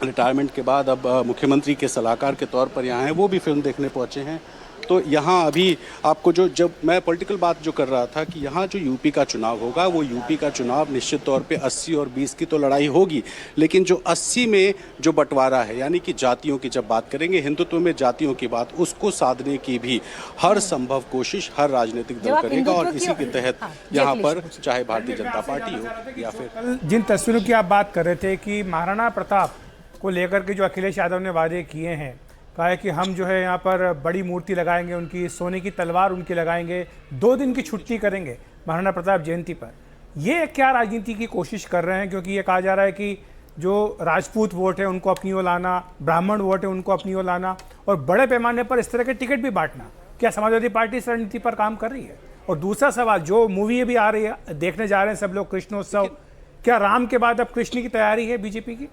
Retirement के बाद अब मुख्यमंत्री के सलाहकार के तौर पर यहाँ हैं, वो भी फिल्म देखने पहुँचे हैं। तो यहाँ अभी आपको जब मैं पॉलिटिकल बात जो कर रहा था कि यहाँ जो यूपी का चुनाव होगा, वो यूपी का चुनाव निश्चित तौर पे 80 और 20 की तो लड़ाई होगी, लेकिन जो 80 में जो बंटवारा है, यानी कि जातियों की जब बात करेंगे, हिंदुत्व में जातियों की बात, उसको साधने की भी हर संभव कोशिश हर राजनीतिक दल करेगा। और इसी के तहत यहाँ पर चाहे भारतीय जनता पार्टी हो या फिर जिन तस्वीरों की आप बात कर रहे थे कि महाराणा प्रताप को लेकर के जो अखिलेश यादव ने वादे किए हैं, कहा है कि हम जो है यहाँ पर बड़ी मूर्ति लगाएंगे, उनकी सोने की तलवार उनकी लगाएंगे, 2 दिन की छुट्टी करेंगे महाराणा प्रताप जयंती पर। ये क्या राजनीति की कोशिश कर रहे हैं? क्योंकि ये कहा जा रहा है कि जो राजपूत वोट है उनको अपनी ओर लाना, ब्राह्मण वोट है उनको अपनी ओर लाना और बड़े पैमाने पर इस तरह के टिकट भी बांटना। क्या समाजवादी पार्टी इस रणनीति पर काम कर रही है? और दूसरा सवाल, जो मूवी अभी आ रही है, देखने जा रहे हैं सब लोग, कृष्णोत्सव, क्या राम के बाद अब कृष्ण की तैयारी है बीजेपी की?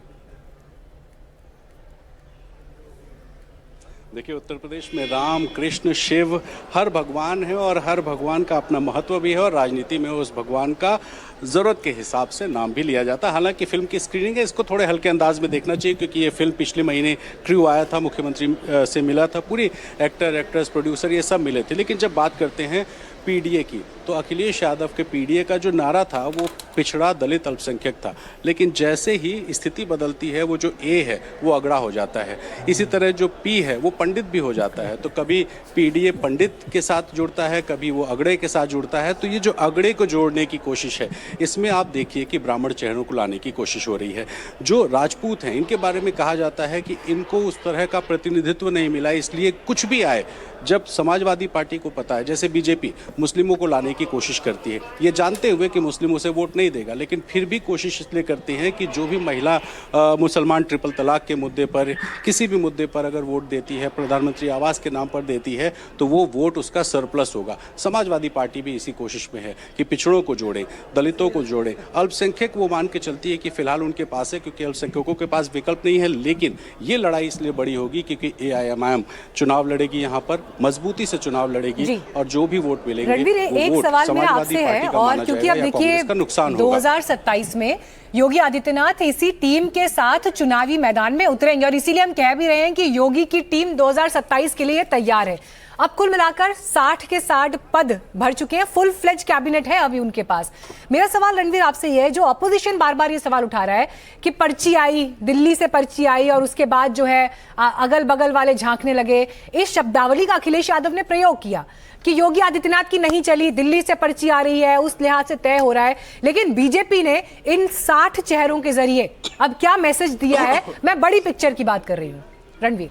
देखिए, उत्तर प्रदेश में राम, कृष्ण, शिव हर भगवान है और हर भगवान का अपना महत्व भी है और राजनीति में उस भगवान का ज़रूरत के हिसाब से नाम भी लिया जाता है। हालांकि फिल्म की स्क्रीनिंग है, इसको थोड़े हल्के अंदाज में देखना चाहिए, क्योंकि ये फिल्म पिछले महीने क्रू आया था, मुख्यमंत्री से मिला था, पूरी एक्टर, एक्ट्रेस, प्रोड्यूसर ये सब मिले थे। लेकिन जब बात करते हैं पीडीए की, तो अखिलेश यादव के पीडीए का जो नारा था वो पिछड़ा, दलित, अल्पसंख्यक था। लेकिन जैसे ही स्थिति बदलती है, वो जो ए है वो अगड़ा हो जाता है। इसी तरह जो पी है वो पंडित भी हो जाता है। तो कभी पीडीए पंडित के साथ जुड़ता है, कभी वो अगड़े के साथ जुड़ता है। तो ये जो अगड़े को जोड़ने की कोशिश है, इसमें आप देखिए कि ब्राह्मण चेहरों को लाने की कोशिश हो रही है। जो राजपूत हैं, इनके बारे में कहा जाता है कि इनको उस तरह का प्रतिनिधित्व नहीं मिला, इसलिए कुछ भी आए। जब समाजवादी पार्टी को पता है, जैसे बीजेपी मुस्लिमों को लाने की कोशिश करती है, ये जानते हुए कि मुस्लिमों से वोट नहीं देगा, लेकिन फिर भी कोशिश इसलिए करती है कि जो भी महिला मुसलमान ट्रिपल तलाक के मुद्दे पर, किसी भी मुद्दे पर अगर वोट देती है, प्रधानमंत्री आवास के नाम पर देती है, तो वो वोट उसका सरप्लस होगा। समाजवादी पार्टी भी इसी कोशिश में है कि पिछड़ों को जोड़े, दलितों को जोड़े। अल्पसंख्यक वो मान के चलती है कि फिलहाल उनके पास है, क्योंकि अल्पसंख्यकों के पास विकल्प नहीं है। लेकिन ये लड़ाई इसलिए बड़ी होगी क्योंकि AIMIM चुनाव लड़ेगी, यहाँ पर मजबूती से चुनाव लड़ेगी और जो भी वोट मिलेंगे रणवीर, एक सवाल मेरा आपसे है, और क्योंकि अब देखिए 2027 में योगी आदित्यनाथ इसी टीम के साथ चुनावी मैदान में उतरेंगे और इसीलिए हम कह भी रहे हैं कि योगी की टीम 2027 के लिए तैयार है। अब कुल मिलाकर 60 के 60 पद भर चुके हैं, फुल फ्लेज कैबिनेट है अभी उनके पास। मेरा सवाल रणवीर आपसे यह है, जो अपोजिशन बार बार ये सवाल उठा रहा है कि पर्ची आई, दिल्ली से पर्ची आई और उसके बाद जो है अगल बगल वाले झांकने लगे, इस शब्दावली का अखिलेश यादव ने प्रयोग किया कि योगी आदित्यनाथ की नहीं चली, दिल्ली से पर्ची आ रही है, उस लिहाज से तय हो रहा है। लेकिन बीजेपी ने इन 60 चेहरों के जरिए अब क्या मैसेज दिया है? मैं बड़ी पिक्चर की बात कर रही हूँ रणवीर।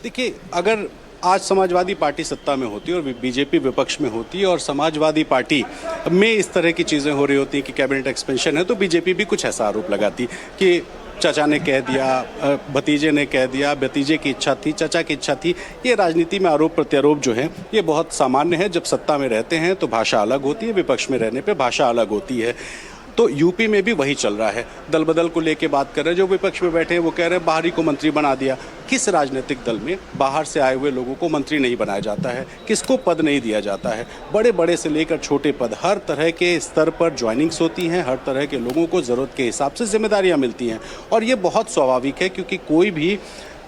देखिए, अगर आज समाजवादी पार्टी सत्ता में होती और बीजेपी विपक्ष में होती और समाजवादी पार्टी में इस तरह की चीज़ें हो रही होती कि कैबिनेट एक्सपेंशन है, तो बीजेपी भी कुछ ऐसा आरोप लगाती कि चाचा ने कह दिया, भतीजे ने कह दिया, भतीजे की इच्छा थी, चाचा की इच्छा थी। ये राजनीति में आरोप प्रत्यारोप जो है ये बहुत सामान्य है। जब सत्ता में रहते हैं तो भाषा अलग होती है, विपक्ष में रहने पे भाषा अलग होती है। तो यूपी में भी वही चल रहा है। दल बदल को लेके बात कर रहे हैं, जो विपक्ष में बैठे हैं वो कह रहे हैं बाहरी को मंत्री बना दिया। किस राजनीतिक दल में बाहर से आए हुए लोगों को मंत्री नहीं बनाया जाता है? किसको पद नहीं दिया जाता है? बड़े बड़े से लेकर छोटे पद, हर तरह के स्तर पर ज्वाइनिंग्स होती हैं, हर तरह के लोगों को ज़रूरत के हिसाब से जिम्मेदारियां मिलती हैं और ये बहुत स्वाभाविक है, क्योंकि कोई भी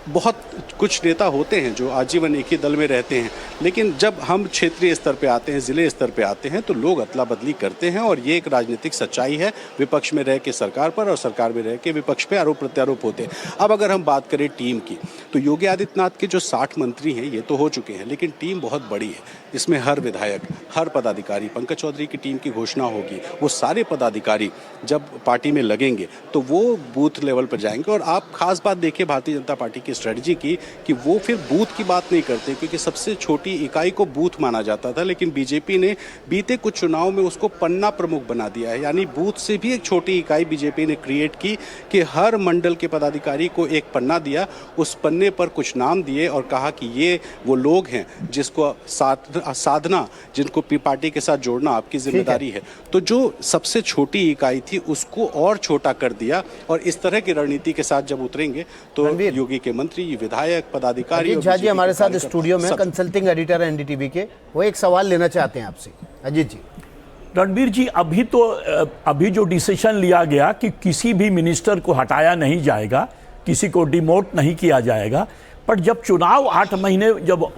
बहुत कुछ नेता होते हैं जो आजीवन एक ही दल में रहते हैं, लेकिन जब हम क्षेत्रीय स्तर पे आते हैं, ज़िले स्तर पे आते हैं, तो लोग अदला बदली करते हैं और ये एक राजनीतिक सच्चाई है। विपक्ष में रह के सरकार पर और सरकार में रह के विपक्ष पे आरोप प्रत्यारोप होते हैं। अब अगर हम बात करें टीम की, तो योगी आदित्यनाथ के जो 60 मंत्री हैं ये तो हो चुके हैं, लेकिन टीम बहुत बड़ी है। इसमें हर विधायक, हर पदाधिकारी, पंकज चौधरी की टीम की घोषणा होगी, वो सारे पदाधिकारी जब पार्टी में लगेंगे तो वो बूथ लेवल पर जाएंगे। और आप खास बात देखिए भारतीय जनता पार्टी की स्ट्रेटजी की कि वो फिर बूथ की बात नहीं करते, क्योंकि सबसे छोटी इकाई को बूथ माना जाता था, लेकिन बीजेपी ने बीते कुछ चुनाव में उसको पन्ना प्रमुख बना दिया है। यानी बूथ से भी एक छोटी इकाई बीजेपी ने क्रिएट की कि हर मंडल के पदाधिकारी को एक पन्ना दिया, उस पन्ने पर कुछ नाम दिए और कहा कि ये वो लोग हैं जिसको साधना, जिनको पार्टी के साथ जोड़ना आपकी जिम्मेदारी है। तो जो सबसे छोटी इकाई थी उसको और छोटा कर दिया और इस तरह की रणनीति के साथ जब उतरेंगे तो योगी के मंत्री, विधायक, पदाधिकारी। अजीत झा जी हमारे साथ स्टूडियो में कंसल्टिंग एडिटर है NDTV के, वो एक सवाल लेना चाहते हैं आपसे। अजीत जी। रणबीर जी, अभी जो डिसीजन लिया गया कि किसी भी मिनिस्टर को हटाया नहीं जाएगा, किसी को डिमोट नहीं किया जाएगा, पर जब चुनाव 8 महीने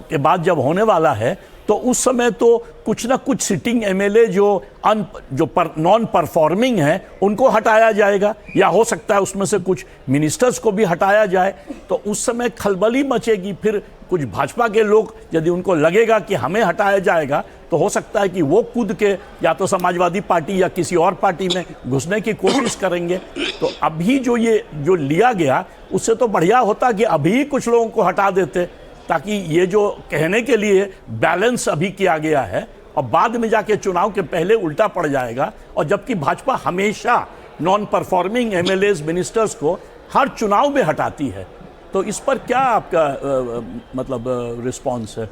के बाद जब होने वाला है तो उस समय तो कुछ ना कुछ सिटिंग एमएलए जो नॉन परफॉर्मिंग है उनको हटाया जाएगा, या हो सकता है उसमें से कुछ मिनिस्टर्स को भी हटाया जाए। तो उस समय खलबली मचेगी। फिर कुछ भाजपा के लोग यदि उनको लगेगा कि हमें हटाया जाएगा तो हो सकता है कि वो कूद के या तो समाजवादी पार्टी या किसी और पार्टी में घुसने की कोशिश करेंगे। तो अभी जो लिया गया उससे तो बढ़िया होता कि अभी कुछ लोगों को हटा देते, ताकि ये जो कहने के लिए बैलेंस अभी किया गया है और बाद में जाके चुनाव के पहले उल्टा पड़ जाएगा। और जबकि भाजपा हमेशा नॉन परफॉर्मिंग एमएलए मिनिस्टर्स को हर चुनाव में हटाती है। तो इस पर क्या आपका रिस्पॉन्स है?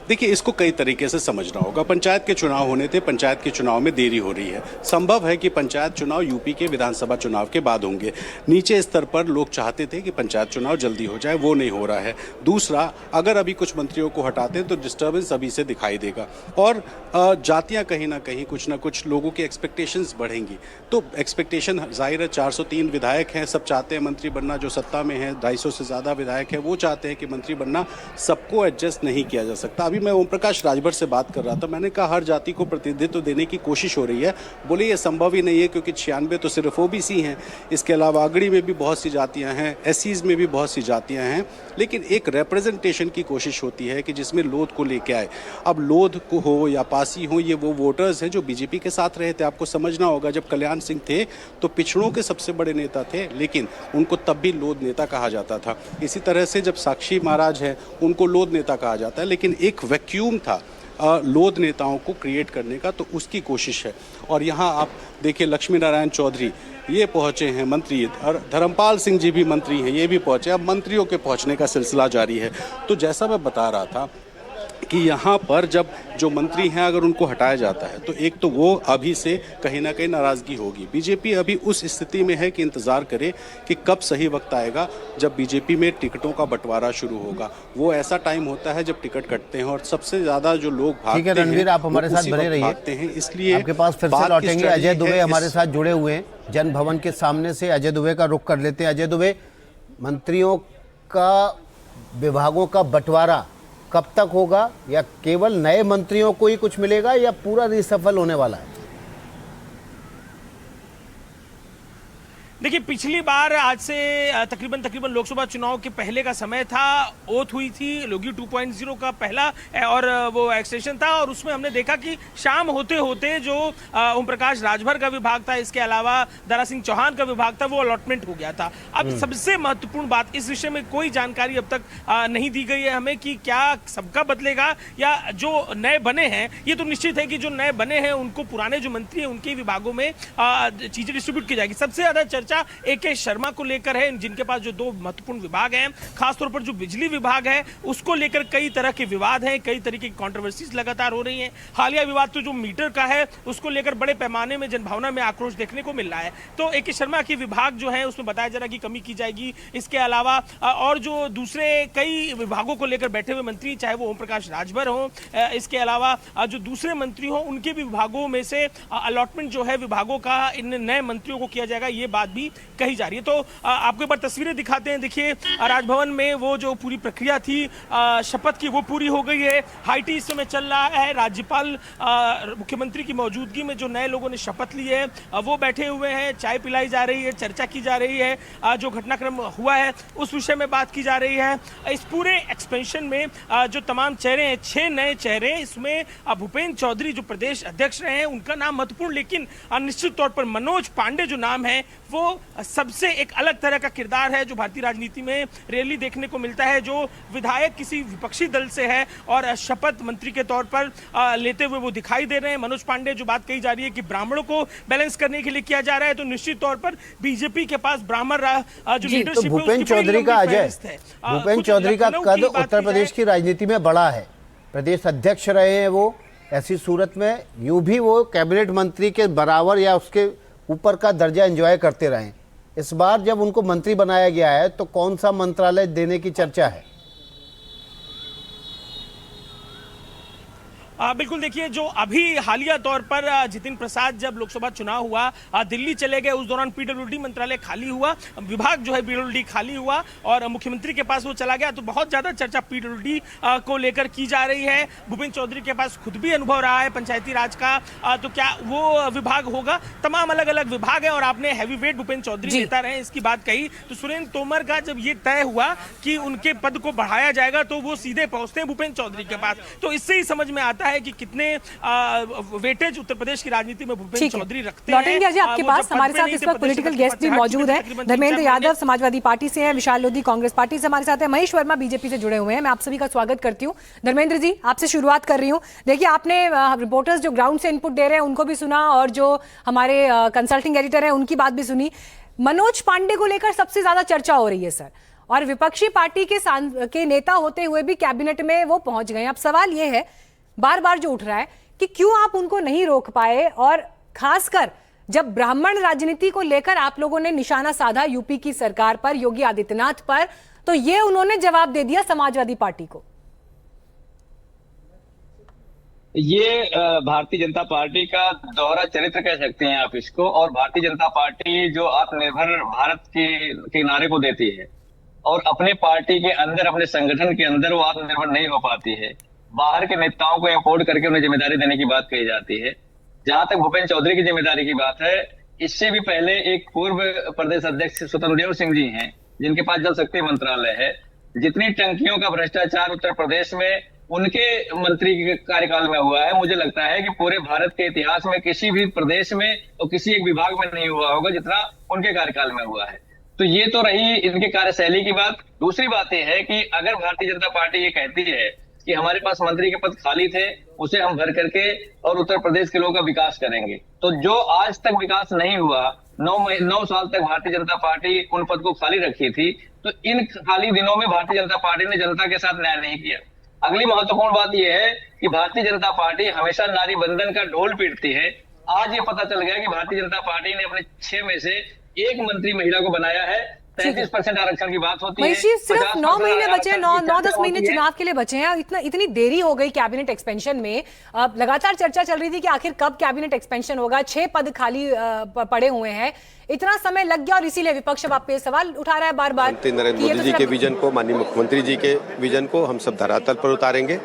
देखिए, इसको कई तरीके से समझना होगा। पंचायत के चुनाव होने थे, पंचायत के चुनाव में देरी हो रही है। संभव है कि पंचायत चुनाव यूपी के विधानसभा चुनाव के बाद होंगे। नीचे स्तर पर लोग चाहते थे कि पंचायत चुनाव जल्दी हो जाए, वो नहीं हो रहा है। दूसरा, अगर अभी कुछ मंत्रियों को हटाते हैं तो डिस्टर्बेंस अभी से दिखाई देगा और जातियां कहीं ना कहीं कुछ ना कुछ लोगों की एक्सपेक्टेशंस बढ़ेंगी। तो एक्सपेक्टेशन जाहिर है, 403 विधायक हैं, सब चाहते हैं मंत्री बनना। जो सत्ता में है 250 से ज़्यादा विधायक हैं, वो चाहते हैं कि मंत्री बनना। सबको एडजस्ट नहीं किया जा सकता। अभी मैं ओम प्रकाश राजभर से बात कर रहा था, मैंने कहा हर जाति को प्रतिनिधित्व देने की कोशिश हो रही है। बोले ये संभव ही नहीं है, क्योंकि 96 तो सिर्फ ओबीसी हैं। इसके अलावा अगड़ी में भी बहुत सी जातियां हैं, एससीज में भी बहुत सी जातियां हैं, लेकिन एक रिप्रेजेंटेशन की कोशिश होती है कि जिसमें लोध को लेके आए। अब लोध को हो या पासी हो, ये वो वोटर्स हैं जो बीजेपी के साथ रहे थे। आपको समझना होगा, जब कल्याण सिंह थे तो पिछड़ों के सबसे बड़े नेता थे, लेकिन उनको तब भी लोध नेता कहा जाता था। इसी तरह से जब साक्षी महाराज है, उनको लोध नेता कहा जाता है, लेकिन एक वैक्यूम था लोध नेताओं को क्रिएट करने का, तो उसकी कोशिश है। और यहाँ आप देखिए, लक्ष्मी नारायण चौधरी ये पहुंचे हैं मंत्री, और धर्मपाल सिंह जी भी मंत्री हैं, ये भी पहुंचे। अब मंत्रियों के पहुंचने का सिलसिला जारी है। तो जैसा मैं बता रहा था कि यहाँ पर जब जो मंत्री हैं अगर उनको हटाया जाता है तो एक तो वो अभी से कहीं ना कहीं नाराज़गी होगी। बीजेपी अभी उस स्थिति में है कि इंतज़ार करे कि कब सही वक्त आएगा जब बीजेपी में टिकटों का बंटवारा शुरू होगा। वो ऐसा टाइम होता है जब टिकट कटते हैं और सबसे ज़्यादा जो लोग भागते हैं। रणवीर, आप हमारे साथ बने रहिए, इसलिए आपके पास फिर से लौटेंगे। अजय दुबे हमारे साथ जुड़े हुए हैं जन भवन के सामने से। अजय दुबे का रुख कर लेते हैं। अजय दुबे, मंत्रियों का विभागों का बंटवारा कब तक होगा, या केवल नए मंत्रियों को ही कुछ मिलेगा, या पूरा रिसफल होने वाला है? देखिए, पिछली बार आज से तकरीबन लोकसभा चुनाव के पहले का समय था, ओथ हुई थी, योगी 2.0 का पहला और वो एक्सटेंशन था, और उसमें हमने देखा कि शाम होते होते जो ओम प्रकाश राजभर का विभाग था, इसके अलावा दारा सिंह चौहान का विभाग था, वो अलॉटमेंट हो गया था। अब सबसे महत्वपूर्ण बात, इस विषय में कोई जानकारी अब तक नहीं दी गई है हमें कि क्या सबका बदलेगा या जो नए बने हैं। ये तो निश्चित है कि जो नए बने हैं उनको पुराने जो मंत्री हैं उनके विभागों में चीजें डिस्ट्रीब्यूट की जाएगी। सबसे ज्यादा चर्चा ए.के. शर्मा को लेकर है, जिनके पास जो 2 महत्वपूर्ण विभाग हैं। खासतौर पर जो बिजली विभाग है उसको लेकर कई तरह के विवाद हैं, कई तरीके की कंट्रोवर्सीज लगातार हो रही हैं। हालिया विवाद तो जो मीटर का है उसको लेकर बड़े पैमाने में जनभावना में आक्रोश देखने को मिल रहा है। तो ए.के. शर्मा के विभाग जो है उसमें बताया जा रहा है कि कमी की जाएगी। इसके अलावा और जो दूसरे कई विभागों को लेकर बैठे हुए मंत्री, चाहे वो ओम प्रकाश राजभर हो, इसके अलावा जो दूसरे मंत्री हो, उनके भी विभागों में से अलॉटमेंट जो है विभागों का इन नए मंत्रियों को किया जाएगा, ये बात भी कही जा रही है। तो आपको एक बार तस्वीरें दिखाते हैं। देखिए, राजभवन में वो जो पूरी प्रक्रिया थी शपथ की, वो पूरी हो गई है। हाई टी इस समय चल रहा है। राज्यपाल मुख्यमंत्री की मौजूदगी में जो नए लोगों ने शपथ ली है वो बैठे हुए हैं, चाय पिलाई जा रही है, चर्चा की जा रही है, जो घटनाक्रम हुआ है उस विषय में बात की जा रही है। इस पूरे एक्सपेंशन में जो तमाम चेहरे हैं, 6 नए चेहरे, इसमें भूपेंद्र चौधरी जो प्रदेश अध्यक्ष रहे हैं उनका नाम महत्वपूर्ण, लेकिन निश्चित तौर पर मनोज पांडे जो नाम है वो सबसे एक अलग तरह का किरदार है जो भारतीय राजनीति में रेयरली देखने को मिलता है। जो विधायक किसी विपक्षी दल से है और शपथ मंत्री के तौर पर लेते हुए वो दिखाई दे रहे हैं। मनोज पांडे, जो बात कही जा रही है कि ब्राह्मणों को बैलेंस करने के लिए किया जा रहा है, तो निश्चित तौर पर बीजेपी के पास ब्राह्मण जो लीडरशिप है, भूपेंद्र चौधरी का भूपेंद्र चौधरी का कद उत्तर प्रदेश की राजनीति में बड़ा है, प्रदेश अध्यक्ष रहे हैं वो। ऐसी सूरत में यूं भी वो कैबिनेट मंत्री के बराबर या उसके ऊपर का दर्जा एंजॉय करते रहे। इस बार जब उनको मंत्री बनाया गया है तो कौन सा मंत्रालय देने की चर्चा है? बिल्कुल, देखिए जो अभी हालिया तौर पर जितिन प्रसाद जब लोकसभा चुनाव हुआ दिल्ली चले गए, उस दौरान पीडब्ल्यूडी मंत्रालय खाली हुआ, विभाग जो है पीडब्ल्यूडी खाली हुआ और मुख्यमंत्री के पास वो चला गया। तो बहुत ज्यादा चर्चा पीडब्ल्यूडी को लेकर की जा रही है। भूपेंद्र चौधरी के पास खुद भी अनुभव रहा है पंचायती राज का, तो क्या वो विभाग होगा? तमाम अलग अलग विभाग है और आपने हैवी वेट भूपेंद्र चौधरी नेता रहे इसकी बात कही। तो सुरेंद्र तोमर का जब ये तय हुआ कि उनके पद को बढ़ाया जाएगा तो वो सीधे पहुंचते हैं भूपेंद्र चौधरी के पास। तो इससे ही समझ में आता है कि कितने वेटेज उत्तर प्रदेश की राजनीति में भूपेंद्र चौधरी रखते हैं। लौटेंगे अजय आपके पास। हमारे साथ इस वक्त पॉलिटिकल गेस्ट भी मौजूद हैं। धर्मेंद्र यादव समाजवादी पार्टी से हैं, विशाल लोधी कांग्रेस पार्टी से हमारे साथ है, महेश वर्मा बीजेपी से जुड़े हुए हैं। मैं आप सभी का स्वागत करती हूँ। धर्मेंद्र जी, आपसे शुरुआत कर रही हूँ। देखिए, आपने रिपोर्टर्स जो ग्राउंड से इनपुट दे रहे हैं उनको भी सुना और जो हमारे कंसल्टिंग एडिटर है उनकी बात भी सुनी। मनोज पांडे को लेकर सबसे ज्यादा चर्चा हो रही है सर, और विपक्षी पार्टी के नेता होते हुए भी कैबिनेट में वो पहुंच गए। अब सवाल ये है बार बार जो उठ रहा है कि क्यों आप उनको नहीं रोक पाए, और खासकर जब ब्राह्मण राजनीति को लेकर आप लोगों ने निशाना साधा यूपी की सरकार पर, योगी आदित्यनाथ पर, तो ये उन्होंने जवाब दे दिया समाजवादी पार्टी को। ये भारतीय जनता पार्टी का दोहरा चरित्र कह सकते हैं आप इसको। और भारतीय जनता पार्टी जो आत्मनिर्भर भारत के नारे को देती है और अपने पार्टी के अंदर, अपने संगठन के अंदर वो आत्मनिर्भर नहीं हो पाती है, बाहर के नेताओं को इम्पोर्ट करके उन्हें जिम्मेदारी देने की बात कही जाती है। जहां तक भूपेंद्र चौधरी की जिम्मेदारी की बात है, इससे भी पहले एक पूर्व प्रदेश अध्यक्ष स्वतंत्रदेव सिंह जी हैं जिनके पास जल शक्ति मंत्रालय है। जितनी टंकियों का भ्रष्टाचार उत्तर प्रदेश में उनके मंत्री के कार्यकाल में हुआ है, मुझे लगता है कि पूरे भारत के इतिहास में किसी भी प्रदेश में और किसी एक विभाग में नहीं हुआ होगा जितना उनके कार्यकाल में हुआ है। तो ये तो रही इनके कार्यशैली की बात। दूसरी बात यह है कि अगर भारतीय जनता पार्टी ये कहती है कि हमारे पास मंत्री के पद खाली थे, उसे हम भर करके और उत्तर प्रदेश के लोगों का विकास करेंगे, तो जो आज तक विकास नहीं हुआ, 9 साल तक भारतीय जनता पार्टी उन पद को खाली रखी थी, तो इन खाली दिनों में भारतीय जनता पार्टी ने जनता के साथ न्याय नहीं किया। अगली महत्वपूर्ण बात यह है कि भारतीय जनता पार्टी हमेशा नारी बंधन का ढोल पीटती है। आज ये पता चल गया कि भारतीय जनता पार्टी ने अपने 6 में से 1 मंत्री महिला को बनाया है। 33% आरक्षण की बात होती है। सिर्फ 9 महीने बचे हैं, 9-10 महीने चुनाव के लिए बचे हैं, इतनी देरी हो गई कैबिनेट एक्सपेंशन में। लगातार चर्चा चल रही थी कि आखिर कब कैबिनेट एक्सपेंशन होगा, 6 पद खाली पड़े हुए हैं, इतना समय लग गया और इसीलिए विपक्ष अब आप पे सवाल उठा रहा है बार बार। नरेंद्र मोदी जी के विजन को, माननीय मुख्यमंत्री जी के विजन को हम सब धरातल पर उतारेंगे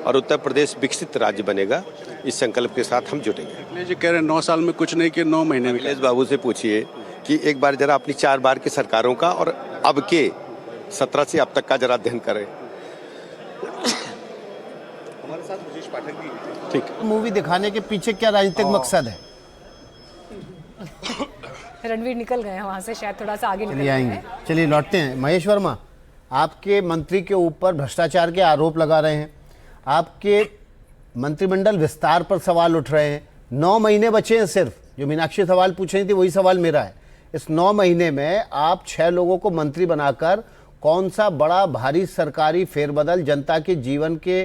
और उत्तर प्रदेश विकसित राज्य बनेगा, इस संकल्प के साथ हम जुटेंगे। अखिलेश जी कह रहे हैं 9 साल में कुछ नहीं किया, 9 महीने में। अखिलेश बाबू से पूछिए कि एक बार जरा अपनी 4 बार की सरकारों का और अब के 17 से अब तक का जरा अध्ययन करें। हमारे साथ ब्रजेश पाठक भी। ठीक, मूवी दिखाने के पीछे क्या राजनीतिक मकसद है? रणवीर निकल गए हैं वहां से, शायद थोड़ा सा आगे निकल आएंगे। चलिए लौटते हैं। महेश वर्मा, आपके मंत्री के ऊपर भ्रष्टाचार के आरोप लगा रहे हैं, आपके मंत्रिमंडल विस्तार पर सवाल उठ रहे हैं। 9 महीने बचे हैं सिर्फ। जो मीनाक्षी सवाल पूछ रही थी वही सवाल मेरा है। इस 9 महीने में आप 6 लोगों को मंत्री बनाकर कौन सा बड़ा भारी सरकारी फेरबदल, जनता के जीवन के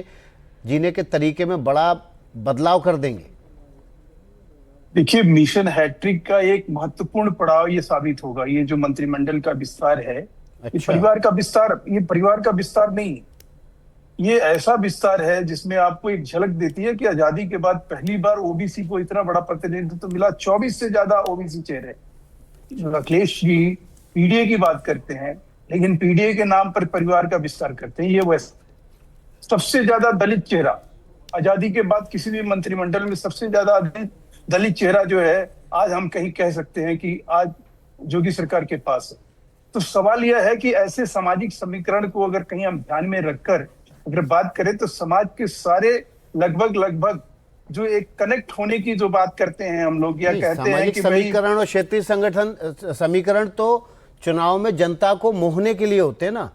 जीने के तरीके में बड़ा बदलाव कर देंगे? देखिए, मिशन हैट्रिक का एक महत्वपूर्ण पड़ाव ये साबित होगा। ये जो मंत्रिमंडल का विस्तार है, ये परिवार का विस्तार नहीं, ये ऐसा विस्तार है जिसमें आपको एक झलक देती है कि आजादी के बाद पहली बार ओबीसी को इतना बड़ा प्रतिनिधित्व मिला। 24 से ज्यादा ओबीसी चेहरे। अखिलेश जी पीडीए की बात करते हैं, लेकिन पीडीए के नाम पर परिवार का विस्तार करते हैं। ये वैसे सबसे ज्यादा दलित चेहरा आजादी के बाद किसी भी मंत्रिमंडल में, सबसे ज्यादा दलित चेहरा जो है आज हम कहीं कह सकते हैं कि आज योगी सरकार के पास है। तो सवाल यह है कि ऐसे सामाजिक समीकरण को अगर कहीं हम ध्यान में रखकर अगर बात करें तो समाज के सारे लगभग जो एक कनेक्ट होने की जो बात करते हैं हम लोग, या कहते हैं कि समीकरण और क्षेत्रीय संगठन समीकरण तो चुनाव में जनता को मोहने के लिए होते हैं ना।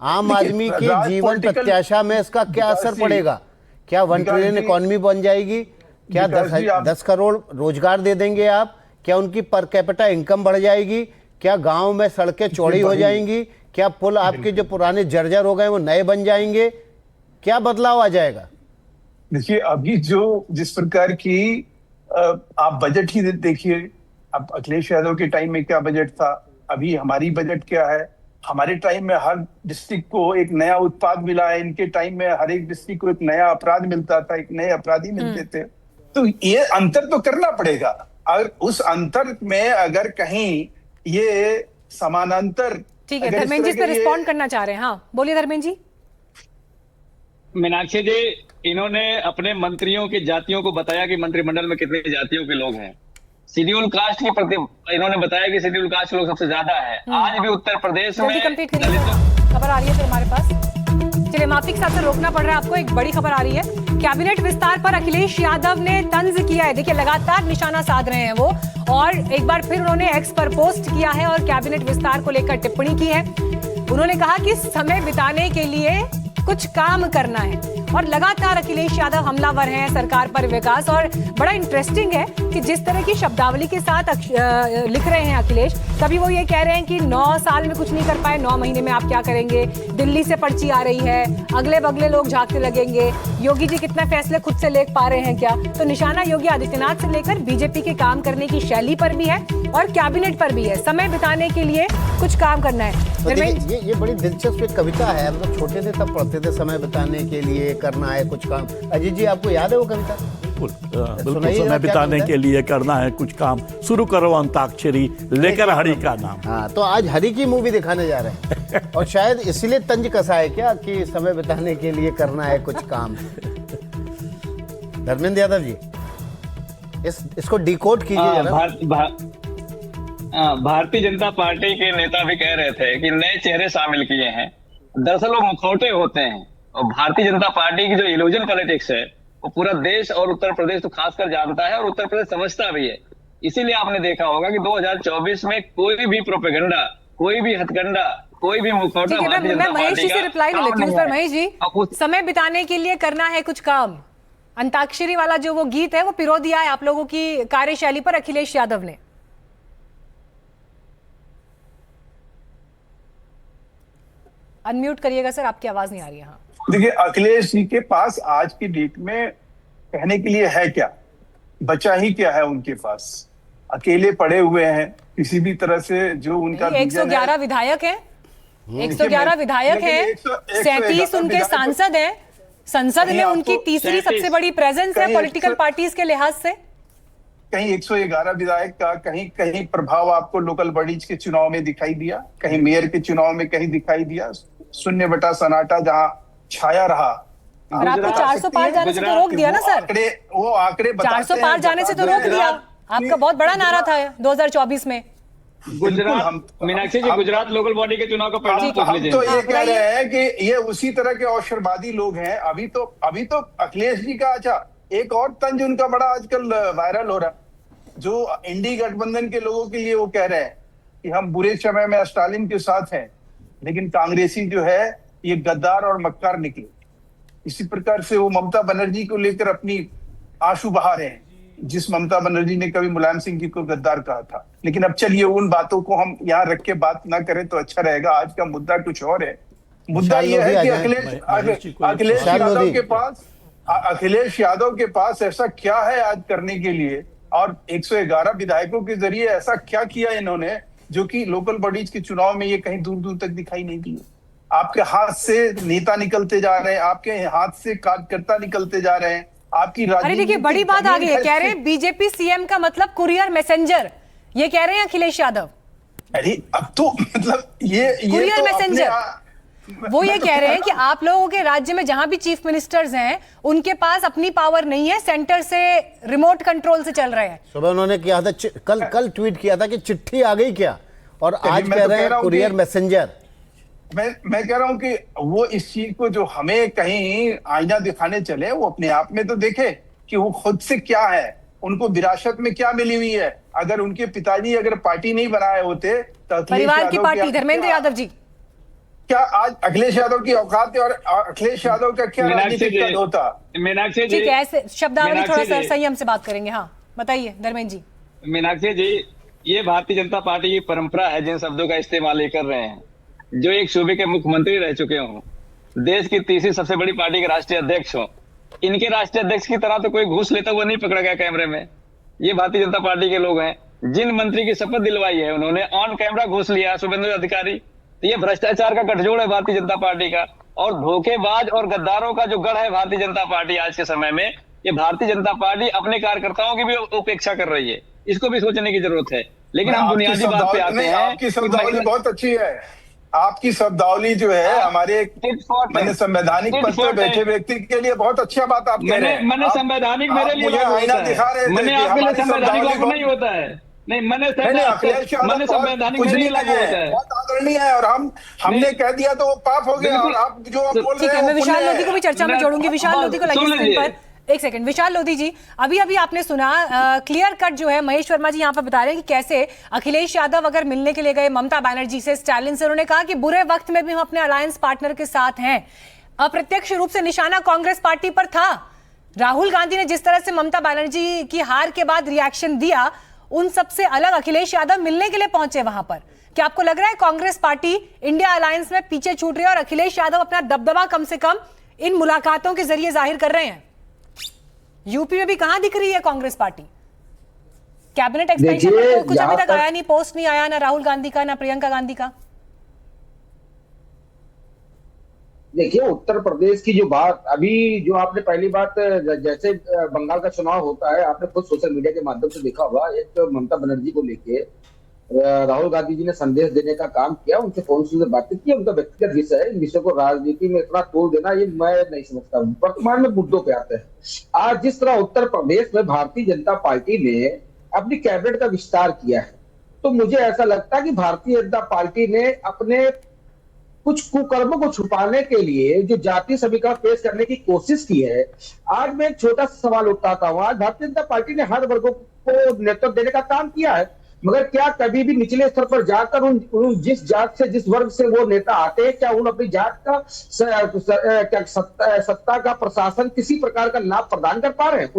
आम आदमी के जीवन प्रत्याशा में इसका क्या असर पड़ेगा? क्या 1 ट्रिलियन इकोनॉमी बन जाएगी? क्या 10 करोड़ रोजगार दे देंगे आप? क्या उनकी पर कैपिटा इनकम बढ़ जाएगी? क्या गांव में सड़कें चौड़ी हो जाएंगी? क्या पुल आपके जो पुराने जर्जर हो गए वो नए बन जाएंगे? क्या बदलाव आ जाएगा? देखिए, अभी जो जिस प्रकार की आप बजट ही देखिए, अब अखिलेश यादव के टाइम में क्या बजट था, अभी हमारी बजट क्या है, हमारे टाइम में हर डिस्ट्रिक्ट को एक नया उत्पाद मिला है, इनके टाइम में हर एक डिस्ट्रिक्ट को एक नया अपराध मिलता था, एक नए अपराधी मिलते थे। तो ये अंतर तो करना पड़ेगा। अगर उस अंतर में अगर कहीं ये समानांतर, ठीक है, धर्मेंद्र जी इस पर रिस्पॉन्ड करना चाह रहे हैं। हाँ बोलिए धर्मेंद्र जी। मीनाक्षी जी, इन्होंने अपने मंत्रियों की जातियों को बताया कि मंत्रिमंडल में कितनी जातियों के लोग हैं। शेड्यूल कास्ट के प्रति इन्होंने बताया कि शेड्यूल कास्ट के लोग सबसे ज्यादा है। आज भी उत्तर प्रदेश में खबर आ रही है फिर हमारे पास। चलिए माफी के साथ रोकना पड़ रहा है आपको, एक बड़ी खबर आ रही है। कैबिनेट विस्तार पर अखिलेश यादव ने तंज किया है। देखिए लगातार निशाना साध रहे हैं वो, और एक बार फिर उन्होंने एक्स पर पोस्ट किया है और कैबिनेट विस्तार को लेकर टिप्पणी की है। उन्होंने कहा कि समय बिताने के लिए कुछ काम करना है, और लगातार अखिलेश यादव हमलावर हैं सरकार पर विकास। और बड़ा इंटरेस्टिंग है कि जिस तरह की शब्दावली के साथ लिख रहे हैं अखिलेश, कभी वो ये कह रहे हैं कि 9 साल में कुछ नहीं कर पाए, 9 महीने में आप क्या करेंगे, दिल्ली से पर्ची आ रही है, अगले बगले लोग झांकने लगेंगे, योगी जी कितने फैसले खुद से ले पा रहे हैं क्या। तो निशाना योगी आदित्यनाथ से लेकर बीजेपी के काम करने की शैली पर भी है और कैबिनेट पर भी है। समय बिताने के लिए कुछ काम करना है। तो ये बड़ी दिलचस्प एक कविता है। हम लोग छोटे थे तब पढ़ते थे, समय बिताने के लिए करना है कुछ काम। अजीत जी आपको याद है वो कविता? बिल्कुल, समय बिताने के लिए करना है कुछ काम, शुरू करो अंताक्षरी लेकर हरि का नाम। हाँ, तो आज हरि की मूवी दिखाने जा रहे हैं और शायद इसीलिए तंज कसा है क्या कि समय बिताने के लिए करना है कुछ काम। धर्मेंद्र यादव जी इसको डिकोड कीजिए जरा। भारतीय जनता पार्टी के नेता भी कह रहे थे कि नए चेहरे शामिल किए हैं। दरअसल वो मुखौटे होते हैं, और भारतीय जनता पार्टी की जो इल्यूजन पॉलिटिक्स है वो पूरा देश और उत्तर प्रदेश तो खासकर जानता है, और उत्तर प्रदेश समझता भी है। इसीलिए आपने देखा होगा कि 2024 में कोई भी प्रोपेगेंडा, कोई भी हथकंडा, कोई भी मुखौटा भारतीय जनता पार्टी का रिप्लाई ले लेती हूं। महेश जी, समय बिताने के लिए करना है कुछ काम, अंताक्षरी वाला जो वो गीत है वो पिरो दिया है आप लोगों की कार्यशैली पर अखिलेश यादव ने। अनम्यूट करिएगा सर, आपकी आवाज नहीं आ रही है। हाँ देखिए, अखिलेश जी के पास आज की डेट में कहने के लिए है क्या, बचा ही क्या है उनके पास। अकेले पड़े हुए हैं, किसी भी तरह से जो उनका 111 विधायक हैं, 111 विधायक हैं, 37 उनके सांसद हैं, संसद में उनकी तीसरी सबसे बड़ी प्रेजेंस है पॉलिटिकल पार्टीज के लिहाज से। कहीं 111 विधायक का कहीं प्रभाव आपको लोकल बॉडीज के चुनाव में दिखाई दिया, कहीं मेयर के चुनाव में कहीं दिखाई दिया? शून्य बटा सन्नाटा जहां छाया रहा। आपको 400 पार जाने से तो रोक दिया ना सर, वो आंकड़े 400 पार जाने से तो रोक दिया। आपका बहुत बड़ा नारा था 2024 में। गुजरात, मीनाक्षी जी, गुजरात लोकल बॉडी के चुनाव का परिणाम हम तो ये कह रहे हैं कि ये उसी तरह के अवसरवादी लोग हैं। अभी तो अखिलेश जी का अच्छा एक और तंज उनका बड़ा आजकल वायरल हो रहा है, जो इंडी गठबंधन के लोगों के लिए वो कह रहे हैं कि हम बुरे समय में स्टालिन के साथ हैं, लेकिन कांग्रेसी जो है ये गद्दार और मक्कार निकले। इसी प्रकार से वो ममता बनर्जी को लेकर अपनी आंसू बहा रहे हैं, जिस ममता बनर्जी ने कभी मुलायम सिंह जी को गद्दार कहा था। लेकिन अब चलिए उन बातों को हम यहाँ रख के बात ना करें तो अच्छा रहेगा। आज का मुद्दा कुछ और है। मुद्दा ये है कि अखिलेश यादव के पास ऐसा क्या है आज करने के लिए, और 111 विधायकों के जरिए ऐसा क्या किया इन्होंने जो कि लोकल बॉडीज के चुनाव में ये कहीं दूर दूर तक दिखाई नहीं दिए। आपके हाथ से नेता निकलते जा रहे हैं, आपके हाथ से कार्यकर्ता निकलते जा रहे हैं, आपकी राजनीति। अरे देखिए बड़ी बात आ गई है, कह रहे हैं बीजेपी सीएम का मतलब कुरियर मैसेंजर, ये कह रहे हैं अखिलेश यादव। अरे अब तो मतलब ये कुरियर मैसेंजर, वो ये कह रहे हैं कि आप लोगों के राज्य में जहां भी चीफ मिनिस्टर्स हैं उनके पास अपनी पावर नहीं है, सेंटर से रिमोट कंट्रोल से चल रहे हैं। सुबह उन्होंने किया था, कल ट्वीट किया था कि चिट्ठी आ गई क्या, और आज कह रहे हैं कुरियर मैसेंजर। मैं कह रहा हूं कि वो इस चीज को जो हमें कहीं आईना दिखाने चले, वो अपने आप में तो देखे कि वो खुद से क्या है, उनको विरासत में क्या मिली हुई है। अगर उनके पिताजी अगर पार्टी नहीं बनाए होते तो परिवार की पार्टी धर्मेंद्र यादव जी, क्या आज अखिलेश यादव की औकात है और अखिलेश यादव का क्या राजनीतिक कद होता? मीनाक्षी जी, ठीक है, ऐसे शब्दावली थोड़ा सा संयम से बात करेंगे। हाँ बताइए धर्मेंद्र जी। मीनाक्षी जी, ये भारतीय जनता पार्टी की परंपरा है, जिन शब्दों का इस्तेमाल ये कर रहे हैं, जो एक सूबे के मुख्यमंत्री रह चुके हों, देश की तीसरी सबसे बड़ी पार्टी के राष्ट्रीय अध्यक्ष हो, इनके राष्ट्रीय अध्यक्ष की तरह तो कोई घूस लेता हुआ नहीं पकड़ा गया कैमरे में। ये भारतीय जनता पार्टी के लोग हैं। जिन मंत्री की शपथ दिलवाई है उन्होंने ऑन कैमरा घूस लिया, शुभेंदु अधिकारी, तो ये भ्रष्टाचार का गठजोड़ है भारतीय जनता पार्टी का, और धोखेबाज और गद्दारों का जो गढ़ है भारतीय जनता पार्टी आज के समय में, ये भारतीय जनता पार्टी अपने कार्यकर्ताओं की भी उपेक्षा कर रही है। इसको भी सोचने की जरूरत है। लेकिन हम बुनियादी बात पे आते हैं। आपकी शब्दावली बहुत अच्छी है, आपकी शब्दावली जो है हमारे मैंने संवैधानिक पद पर बैठे व्यक्ति के लिए बहुत अच्छा बात आप कह रहे हैं। मैंने संवैधानिक मेरे लिए आईना दिखा रहे थे, मैंने आपके लिए संवैधानिक नहीं होता है। नहीं, मैंने संवैधानिक मेरे लिए लागू होता है, बहुत आदरणीय है, और हमने कह दिया तो वो पाप हो गया। और आप जो बोल रहे हैं, मैं विशाल लोधी को भी चर्चा में जोड़ूंगी। विशाल लोधी को लगे स्क्रीन पर। एक सेकंड विशाल लोधी जी, अभी आपने सुना क्लियर कट जो है महेश वर्मा जी यहाँ पर बता रहे हैं कि कैसे अखिलेश यादव अगर मिलने के लिए गए ममता बनर्जी से, स्टालिन से, उन्होंने कहा कि बुरे वक्त में भी हम अपने अलायंस पार्टनर के साथ हैं। अप्रत्यक्ष रूप से निशाना कांग्रेस पार्टी पर था। राहुल गांधी ने जिस तरह से ममता बनर्जी की हार के बाद रिएक्शन दिया, उन सबसे अलग अखिलेश यादव मिलने के लिए पहुंचे वहां पर। क्या आपको लग रहा है कांग्रेस पार्टी इंडिया अलायंस में पीछे छूट रही है और अखिलेश यादव अपना दबदबा कम से कम इन मुलाकातों के जरिए जाहिर कर रहे हैं? यूपी में भी कहां दिख रही है कांग्रेस पार्टी? कैबिनेट एक्सपेंशन पर तो कुछ अभी तक आया नहीं, पोस्ट नहीं आया ना राहुल गांधी का ना प्रियंका गांधी का। देखिए, उत्तर प्रदेश की जो बात अभी जो आपने पहली बात, जैसे बंगाल का चुनाव होता है, आपने खुद सोशल मीडिया के माध्यम से देखा होगा, एक ममता बनर्जी को लेके राहुल गांधी जी ने संदेश देने का काम किया, उनसे फोन से बातचीत की। उनका व्यक्तिगत विषय है, इन विषयों को राजनीति में इतना तोड़ देना ये मैं नहीं समझता। वर्तमान में मुद्दों पे आते हैं। आज जिस तरह उत्तर प्रदेश में भारतीय जनता पार्टी ने अपनी कैबिनेट का विस्तार किया है, तो मुझे ऐसा लगता है कि भारतीय जनता पार्टी ने अपने कुछ कुकर्मों को छुपाने के लिए जो जातीय समीकरण पेश करने की कोशिश की है। आज मैं एक छोटा सा सवाल उठाता हूं, आज भारतीय जनता पार्टी ने हर वर्गों को नेतृत्व देने का काम किया है, मगर क्या कभी भी निचले स्तर पर जाकर उन जिस जात से, जिस वर्ग से वो नेता आते हैं, क्या उन अपनी जात का सत्ता का प्रशासन किसी प्रकार का लाभ प्रदान कर पा रहे हैं?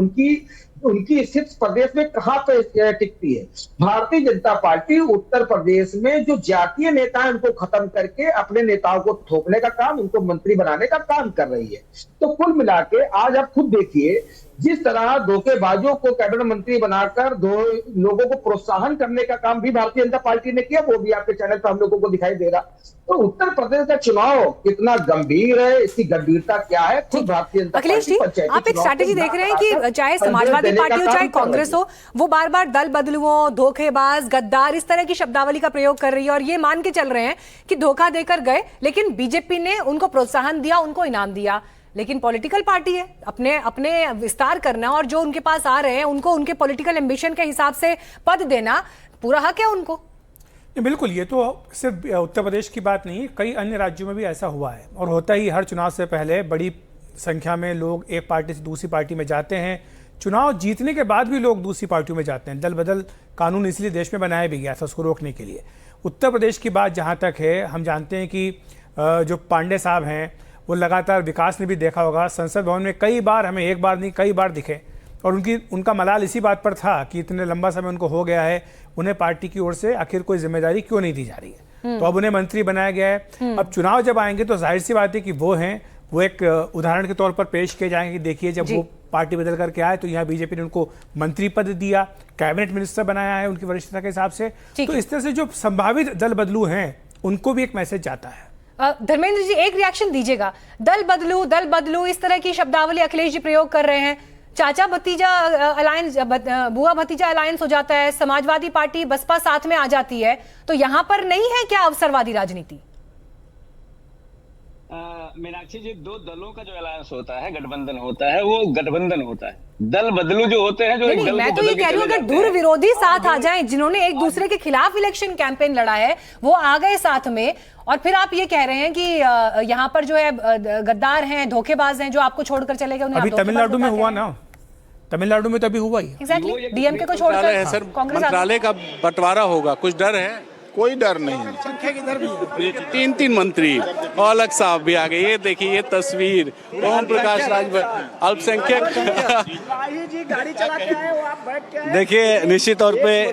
उनकी स्थिति प्रदेश में कहां पे टिकती है? भारतीय जनता पार्टी उत्तर प्रदेश में जो जातीय नेता है उनको खत्म करके अपने नेताओं को थोपने का काम, उनको मंत्री बनाने का काम कर रही है। तो कुल मिला के आज आप खुद देखिए, जिस तरह धोखेबाजों को कैबिनेट मंत्री बनाकर दो लोगों को प्रोत्साहन करने का काम भी भारतीय जनता पार्टी ने किया, वो भी आपके चैनल पर हम लोगों को दिखाई दे रहा। तो उत्तर प्रदेश का चुनाव कितना गंभीर है, इसकी गंभीरता क्या है, खुद भारतीय जनता पार्टी। अखिलेश जी, आप एक स्ट्रैटेजी देख रहे हैं कि चाहे समाजवादी पार्टी हो चाहे कांग्रेस हो, वो बार बार दल बदलुओं, धोखेबाज, गद्दार, इस तरह की शब्दावली का प्रयोग कर रही है और ये मान के चल रहे हैं कि धोखा देकर गए, लेकिन बीजेपी ने उनको प्रोत्साहन दिया, उनको इनाम दिया। लेकिन पॉलिटिकल पार्टी है, अपने विस्तार करना और जो उनके पास आ रहे हैं उनको उनके पॉलिटिकल एम्बिशन के हिसाब से पद देना पूरा हक है उनको। बिल्कुल, ये तो सिर्फ उत्तर प्रदेश की बात नहीं, कई अन्य राज्यों में भी ऐसा हुआ है और होता ही हर चुनाव से पहले बड़ी संख्या में लोग एक पार्टी से दूसरी पार्टी में जाते हैं। चुनाव जीतने के बाद भी लोग दूसरी पार्टियों में जाते हैं। दल बदल कानून इसलिए देश में बनाया भी गया था उसको रोकने के लिए। उत्तर प्रदेश की बात जहाँ तक है, हम जानते हैं कि जो पांडे साहब हैं वो लगातार, विकास ने भी देखा होगा, संसद भवन में कई बार, हमें एक बार नहीं कई बार दिखे और उनका मलाल इसी बात पर था कि इतने लंबा समय उनको हो गया है, उन्हें पार्टी की ओर से आखिर कोई जिम्मेदारी क्यों नहीं दी जा रही है। तो अब उन्हें मंत्री बनाया गया है। अब चुनाव जब आएंगे तो जाहिर सी बात है कि वो एक उदाहरण के तौर पर पेश किए जाएंगे कि देखिए जब वो पार्टी बदल करके आए तो यहाँ बीजेपी ने उनको मंत्री पद दिया, कैबिनेट मिनिस्टर बनाया है उनकी वरिष्ठता के हिसाब से। तो इस तरह से जो संभावित दल बदलू हैं उनको भी एक मैसेज जाता है। धर्मेंद्र जी, एक रिएक्शन दीजिएगा। दल बदलू इस तरह की शब्दावली अखिलेश जी प्रयोग कर रहे हैं। चाचा भतीजा अलायंस, बुआ भतीजा अलायंस हो जाता है, समाजवादी पार्टी बसपा साथ में आ जाती है, तो यहां पर नहीं है क्या अवसरवादी राजनीति? मीनाक्षी जी, दो दलों का जो अलायंस होता है, गठबंधन होता है, वो गठबंधन होता है। दल बदलू जो होते हैं जो नहीं, मैं तो ये कह रही हूँ अगर दूर विरोधी साथ आ जाएं, जिन्होंने एक दूसरे के खिलाफ इलेक्शन कैंपेन लड़ा है, वो आ गए साथ में, और फिर आप ये कह रहे हैं कि यहाँ पर जो है गद्दार हैं, धोखेबाज हैं, जो आपको छोड़कर चले गए। अभी तमिलनाडु में हुआ ना, तमिलनाडु में तो अभी हुआ ही। एग्जैक्टली, डीएमके को छोड़कर कांग्रेस। मंत्रालय का बंटवारा होगा, कुछ डर है? कोई डर नहीं। संख्या किधर भी 3 मंत्री और अलग साहब भी आ गए। ये देखिए ये तस्वीर, ओम प्रकाश राज अल्पसंख्यक देखिए, निश्चित तौर पे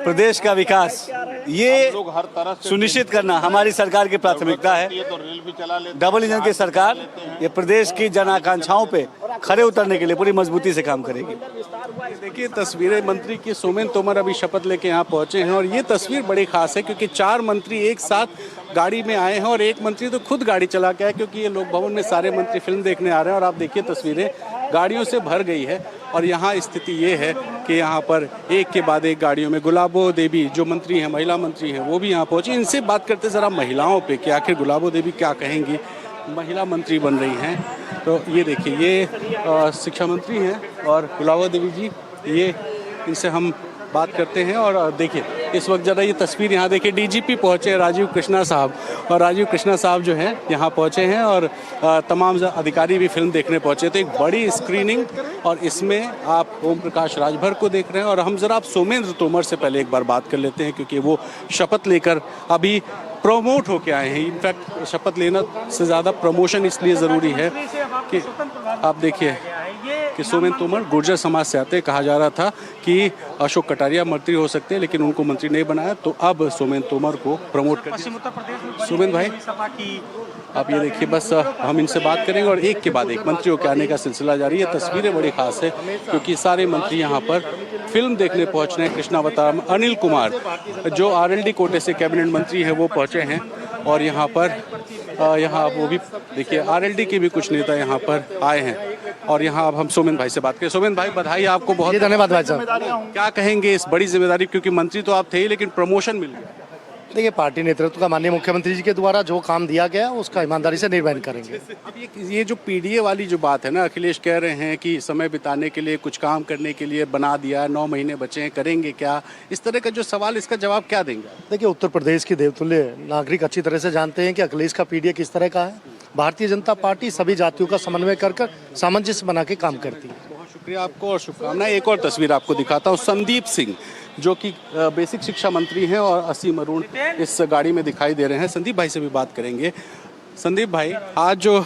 प्रदेश का विकास ये सुनिश्चित करना हमारी सरकार की प्राथमिकता है। डबल इंजन की सरकार ये प्रदेश की जन आकांक्षाओं पे खरे उतरने के लिए पूरी मजबूती से काम करेगी। देखिए तस्वीरें मंत्री की, सोमेन तोमर अभी शपथ लेके यहाँ पहुंचे हैं और ये तस्वीर बड़ी खास है क्योंकि 4 मंत्री एक साथ गाड़ी में आए हैं और एक मंत्री तो खुद गाड़ी चला के आए क्योंकि ये लोक भवन में सारे मंत्री फिल्म देखने आ रहे हैं। और आप देखिए तस्वीरें गाड़ियों से भर गई है और यहाँ स्थिति ये है कि यहाँ पर एक के बाद एक गाड़ियों में गुलाबो देवी जो मंत्री हैं, महिला मंत्री हैं, वो भी यहाँ पहुंची। इनसे बात करते ज़रा महिलाओं पे कि आखिर गुलाबो देवी क्या कहेंगी, महिला मंत्री बन रही हैं। तो ये देखिए ये शिक्षा मंत्री हैं और गुलाबो देवी जी, ये इनसे हम बात करते हैं। और देखिए इस वक्त ज़रा ये तस्वीर यहाँ देखिए, डीजीपी पहुँचे हैं राजीव कृष्णा साहब, और राजीव कृष्णा साहब जो है यहाँ पहुँचे हैं और तमाम अधिकारी भी फिल्म देखने पहुँचे। तो एक बड़ी स्क्रीनिंग और इसमें आप ओम प्रकाश राजभर को देख रहे हैं। और हम ज़रा आप सोमेंद्र तोमर से पहले एक बार बात कर लेते हैं क्योंकि वो शपथ लेकर अभी प्रमोट होके आए हैं। इनफैक्ट शपथ लेना से ज़्यादा प्रमोशन इसलिए ज़रूरी है कि आप देखिए कि सोमेन तोमर गुर्जर समाज से आते, कहा जा रहा था कि अशोक कटारिया मंत्री हो सकते हैं लेकिन उनको मंत्री नहीं बनाया, तो अब सोमेन तोमर को प्रमोट कर दिया। सोमेन भाई आप ये देखिए, बस हम इनसे बात करेंगे और एक के बाद एक मंत्रियों के आने का सिलसिला जारी है। तस्वीरें बड़ी खास है क्योंकि सारे मंत्री यहाँ पर फिल्म देखने पहुँच रहे हैं। कृष्णावतारम अनिल कुमार जो आरएलडी कोटे से कैबिनेट मंत्री हैं वो पहुँचे हैं और यहाँ पर यहाँ वो भी देखिए आरएलडी के भी कुछ नेता यहाँ पर आए हैं। और यहाँ अब हम सोमेन भाई से बात करें। सोमेन भाई बधाई आपको, बहुत धन्यवाद भाई साहब। क्या कहेंगे इस बड़ी जिम्मेदारी, क्योंकि मंत्री तो आप थे ही लेकिन प्रमोशन मिल गया? देखिए पार्टी नेतृत्व का माननीय मुख्यमंत्री जी के द्वारा जो काम दिया गया उसका ईमानदारी से निर्वहन करेंगे। अब ये जो पीडीए वाली जो बात है ना, अखिलेश कह रहे हैं कि समय बिताने के लिए, कुछ काम करने के लिए बना दिया, 9 महीने बचे हैं, करेंगे क्या, इस तरह का जो सवाल, इसका जवाब क्या देंगे? देखिए उत्तर प्रदेश की देवतुल्य नागरिक अच्छी तरह से जानते हैं कि अखिलेश का पीडीए किस तरह का है। भारतीय जनता पार्टी सभी जातियों का समन्वय कर सामंजस्य बना के काम करती है। बहुत शुक्रिया आपको और शुभकामनाएं। एक और तस्वीर आपको दिखाता हूँ। संदीप सिंह जो कि बेसिक शिक्षा मंत्री हैं और असीम अरुण इस गाड़ी में दिखाई दे रहे हैं। संदीप भाई से भी बात करेंगे। संदीप भाई, आज जो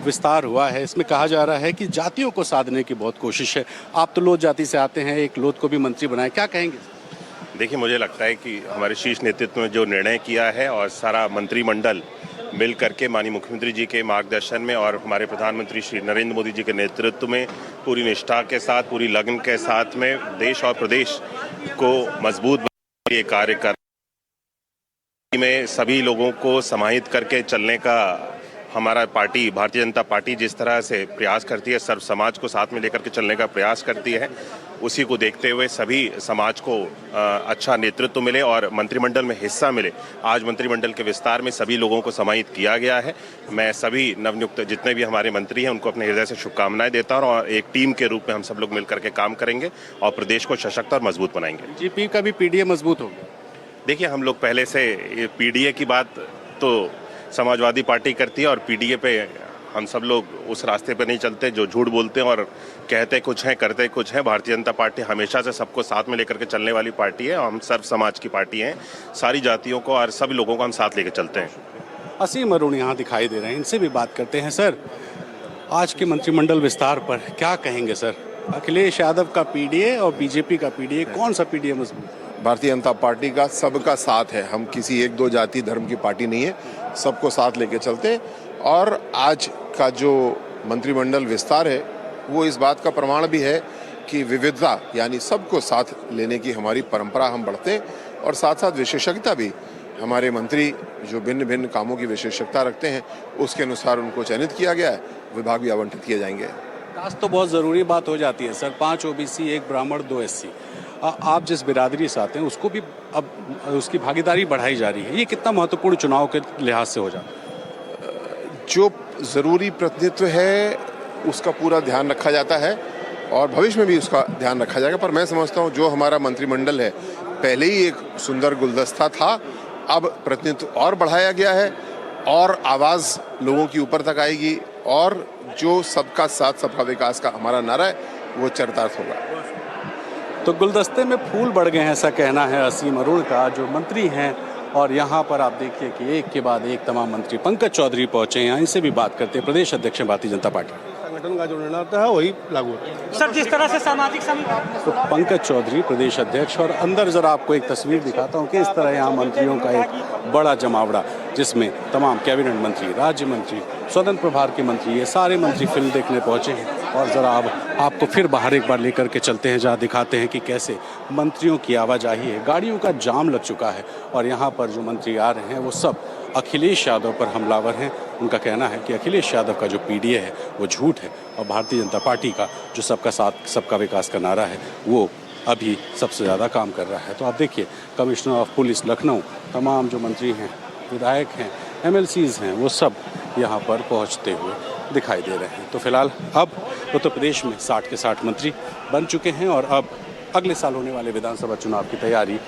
विस्तार हुआ है इसमें कहा जा रहा है कि जातियों को साधने की बहुत कोशिश है। आप तो लोध जाति से आते हैं, एक लोध को भी मंत्री बनाए, क्या कहेंगे? देखिए मुझे लगता है कि हमारे शीर्ष नेतृत्व ने जो निर्णय किया है और सारा मंत्रिमंडल मिल करके माननीय मुख्यमंत्री जी के मार्गदर्शन में और हमारे प्रधानमंत्री श्री नरेंद्र मोदी जी के नेतृत्व में पूरी निष्ठा के साथ, पूरी लगन के साथ में देश और प्रदेश को मजबूत बनाने के कार्य कर में सभी लोगों को समाहित करके चलने का हमारा पार्टी, भारतीय जनता पार्टी जिस तरह से प्रयास करती है, सर्व समाज को साथ में लेकर के चलने का प्रयास करती है, उसी को देखते हुए सभी समाज को अच्छा नेतृत्व मिले और मंत्रिमंडल में हिस्सा मिले। आज मंत्रिमंडल के विस्तार में सभी लोगों को समाहित किया गया है। मैं सभी नवनियुक्त जितने भी हमारे मंत्री हैं उनको अपने हृदय से शुभकामनाएं देता हूं और एक टीम के रूप में हम सब लोग मिलकर के काम करेंगे और प्रदेश को सशक्त और मजबूत बनाएंगे। जीपी का भी पीडीए मजबूत होगा? देखिए हम लोग पहले से पीडीए की बात तो समाजवादी पार्टी करती है और पीडीए पे हम सब लोग उस रास्ते पे नहीं चलते जो झूठ बोलते हैं और कहते कुछ हैं करते कुछ हैं। भारतीय जनता पार्टी हमेशा से सबको साथ में लेकर के चलने वाली पार्टी है और हम सर्व समाज की पार्टी हैं। सारी जातियों को और सभी लोगों को हम साथ लेकर चलते हैं। असीम अरुण यहाँ दिखाई दे रहे हैं, इनसे भी बात करते हैं। सर, आज के मंत्रिमंडल विस्तार पर क्या कहेंगे सर? अखिलेश यादव का पीडीए और बीजेपी का पीडीए, कौन सा पीडीए मजबूत? भारतीय जनता पार्टी का सबका साथ है। हम किसी एक दो जाति धर्म की पार्टी नहीं है, सबको साथ लेके चलते। और आज का जो मंत्रिमंडल विस्तार है वो इस बात का प्रमाण भी है कि विविधता यानी सबको साथ लेने की हमारी परंपरा हम बढ़ते और साथ साथ विशेषज्ञता भी हमारे मंत्री जो भिन्न भिन्न कामों की विशेषज्ञता रखते हैं उसके अनुसार उनको चयनित किया गया है, विभाग भी आवंटित किए जाएंगे। कास्ट तो बहुत ज़रूरी बात हो जाती है सर, 5 ओबीसी, 1 ब्राह्मण, 2 एससी। आप जिस बिरादरी से आते हैं उसको भी अब उसकी भागीदारी बढ़ाई जा रही है, ये कितना महत्वपूर्ण चुनाव के लिहाज से हो जाता है? जो ज़रूरी प्रतिनिधित्व है उसका पूरा ध्यान रखा जाता है और भविष्य में भी उसका ध्यान रखा जाएगा। पर मैं समझता हूँ जो हमारा मंत्रिमंडल है पहले ही एक सुंदर गुलदस्ता था, अब प्रतिनिधित्व और बढ़ाया गया है और आवाज़ लोगों की ऊपर तक आएगी और जो सबका साथ सबका विकास का हमारा नारा है वो चरितार्थ होगा। तो गुलदस्ते में फूल बढ़ गए हैं, ऐसा कहना है असीम अरुण का, जो मंत्री हैं। और यहाँ पर आप देखिए कि एक के बाद एक तमाम मंत्री। पंकज चौधरी पहुंचे हैं, इनसे भी बात करते हैं। प्रदेश अध्यक्ष भारतीय जनता पार्टी। संगठन का जो निर्णय होता है वही लागू होता है सर। जिस तरह से सामाजिक तो पंकज चौधरी प्रदेश अध्यक्ष, और अंदर जरा आपको एक तस्वीर दिखाता हूँ कि इस तरह यहाँ मंत्रियों का एक बड़ा जमावड़ा। जिसमें तमाम कैबिनेट मंत्री, राज्य मंत्री, स्वतंत्र प्रभार के मंत्री, ये सारे मंत्री फिल्म देखने पहुंचे हैं। और ज़रा अब आपको फिर बाहर एक बार लेकर के चलते हैं, जहाँ दिखाते हैं कि कैसे मंत्रियों की आवाजाही है, गाड़ियों का जाम लग चुका है और यहाँ पर जो मंत्री आ रहे हैं वो सब अखिलेश यादव पर हमलावर हैं। उनका कहना है कि अखिलेश यादव का जो पीडीए है वो झूठ है और भारतीय जनता पार्टी का जो सबका साथ सबका विकास का नारा है वो अभी सबसे ज़्यादा काम कर रहा है। तो आप देखिए, कमिश्नर ऑफ पुलिस लखनऊ, तमाम जो मंत्री हैं, विधायक हैं, एमएलसीज हैं, वो सब यहाँ पर पहुँचते हुए दिखाई दे रहे हैं। तो फिलहाल अब उत्तर प्रदेश में 60 के 60 मंत्री बन चुके हैं और अब अगले साल होने वाले विधानसभा चुनाव की तैयारी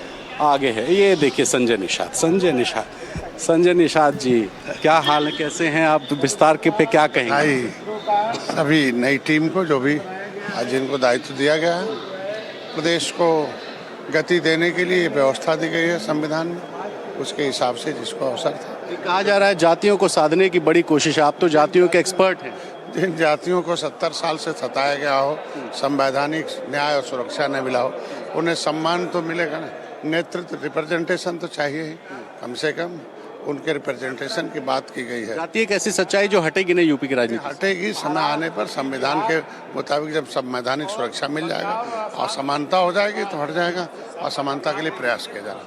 आगे है। ये देखिए संजय निषाद जी, क्या हाल है, कैसे हैं आप? विस्तार के पे क्या कहेंगे? सभी नई टीम को जो भी आज जिनको दायित्व दिया गया है, प्रदेश को गति देने के लिए व्यवस्था दी गई है संविधान में, उसके हिसाब से जिसको अवसर था। कहा जा रहा है जातियों को साधने की बड़ी कोशिश है, आप तो जातियों के एक्सपर्ट हैं। जिन जातियों को 70 साल से सताया गया हो, संवैधानिक न्याय और सुरक्षा न मिला हो, उन्हें सम्मान तो मिलेगा ना। नेतृत्व, रिप्रेजेंटेशन तो चाहिए ही, कम से कम उनके रिप्रेजेंटेशन की बात की गई है। जाति एक ऐसी सच्चाई जो हटेगी नहीं यूपी की राजनीति, हटेगी समय आने पर। संविधान के मुताबिक जब संवैधानिक सुरक्षा मिल जाएगा और समानता हो जाएगी तो हट जाएगा, और समानता के लिए प्रयास किया जाएगा।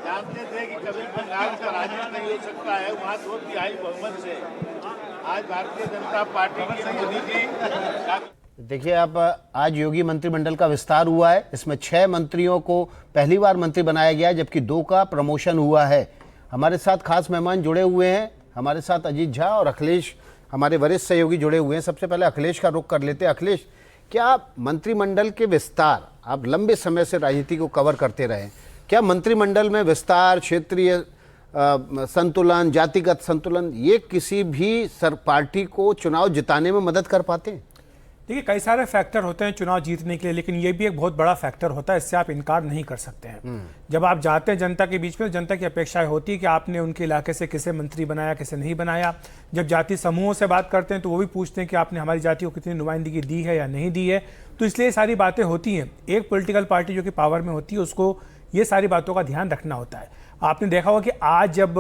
जानते थे कि कभी बंगाल का राजनीति नहीं हो सकता है, वहाँ 2/3 बहुमत से आज भारतीय जनता पार्टी की मोदी जी। देखिए, आप आज योगी मंत्रिमंडल का विस्तार हुआ है। इसमें 6 मंत्रियों को पहली बार मंत्री बनाया गया है, जबकि 2 का प्रमोशन हुआ है। हमारे साथ खास मेहमान जुड़े हुए हैं, हमारे साथ अजीत झा और अखिलेश, हमारे वरिष्ठ सहयोगी जुड़े हुए हैं। सबसे पहले अखिलेश का रुख कर लेते हैं। अखिलेश, क्या मंत्रिमंडल के विस्तार, आप लंबे समय से राजनीति को कवर करते रहे, क्या मंत्रिमंडल में विस्तार, क्षेत्रीय संतुलन, जातिगत संतुलन, ये किसी भी पार्टी को चुनाव जिताने में मदद कर पाते हैं? देखिए, कई सारे फैक्टर होते हैं चुनाव जीतने के लिए, लेकिन ये भी एक बहुत बड़ा फैक्टर होता है, इससे आप इनकार नहीं कर सकते हैं। जब आप जाते हैं जनता के बीच में, जनता की अपेक्षाएं होती है कि आपने उनके इलाके से किसे मंत्री बनाया, किसे नहीं बनाया। जब जाति समूहों से बात करते हैं तो वो भी पूछते हैं कि आपने हमारी जाति को कितनी नुमाइंदगी दी है या नहीं दी है। तो इसलिए सारी बातें होती हैं। एक पॉलिटिकल पार्टी जो कि पावर में होती है उसको ये सारी बातों का ध्यान रखना होता है। आपने देखा होगा कि आज जब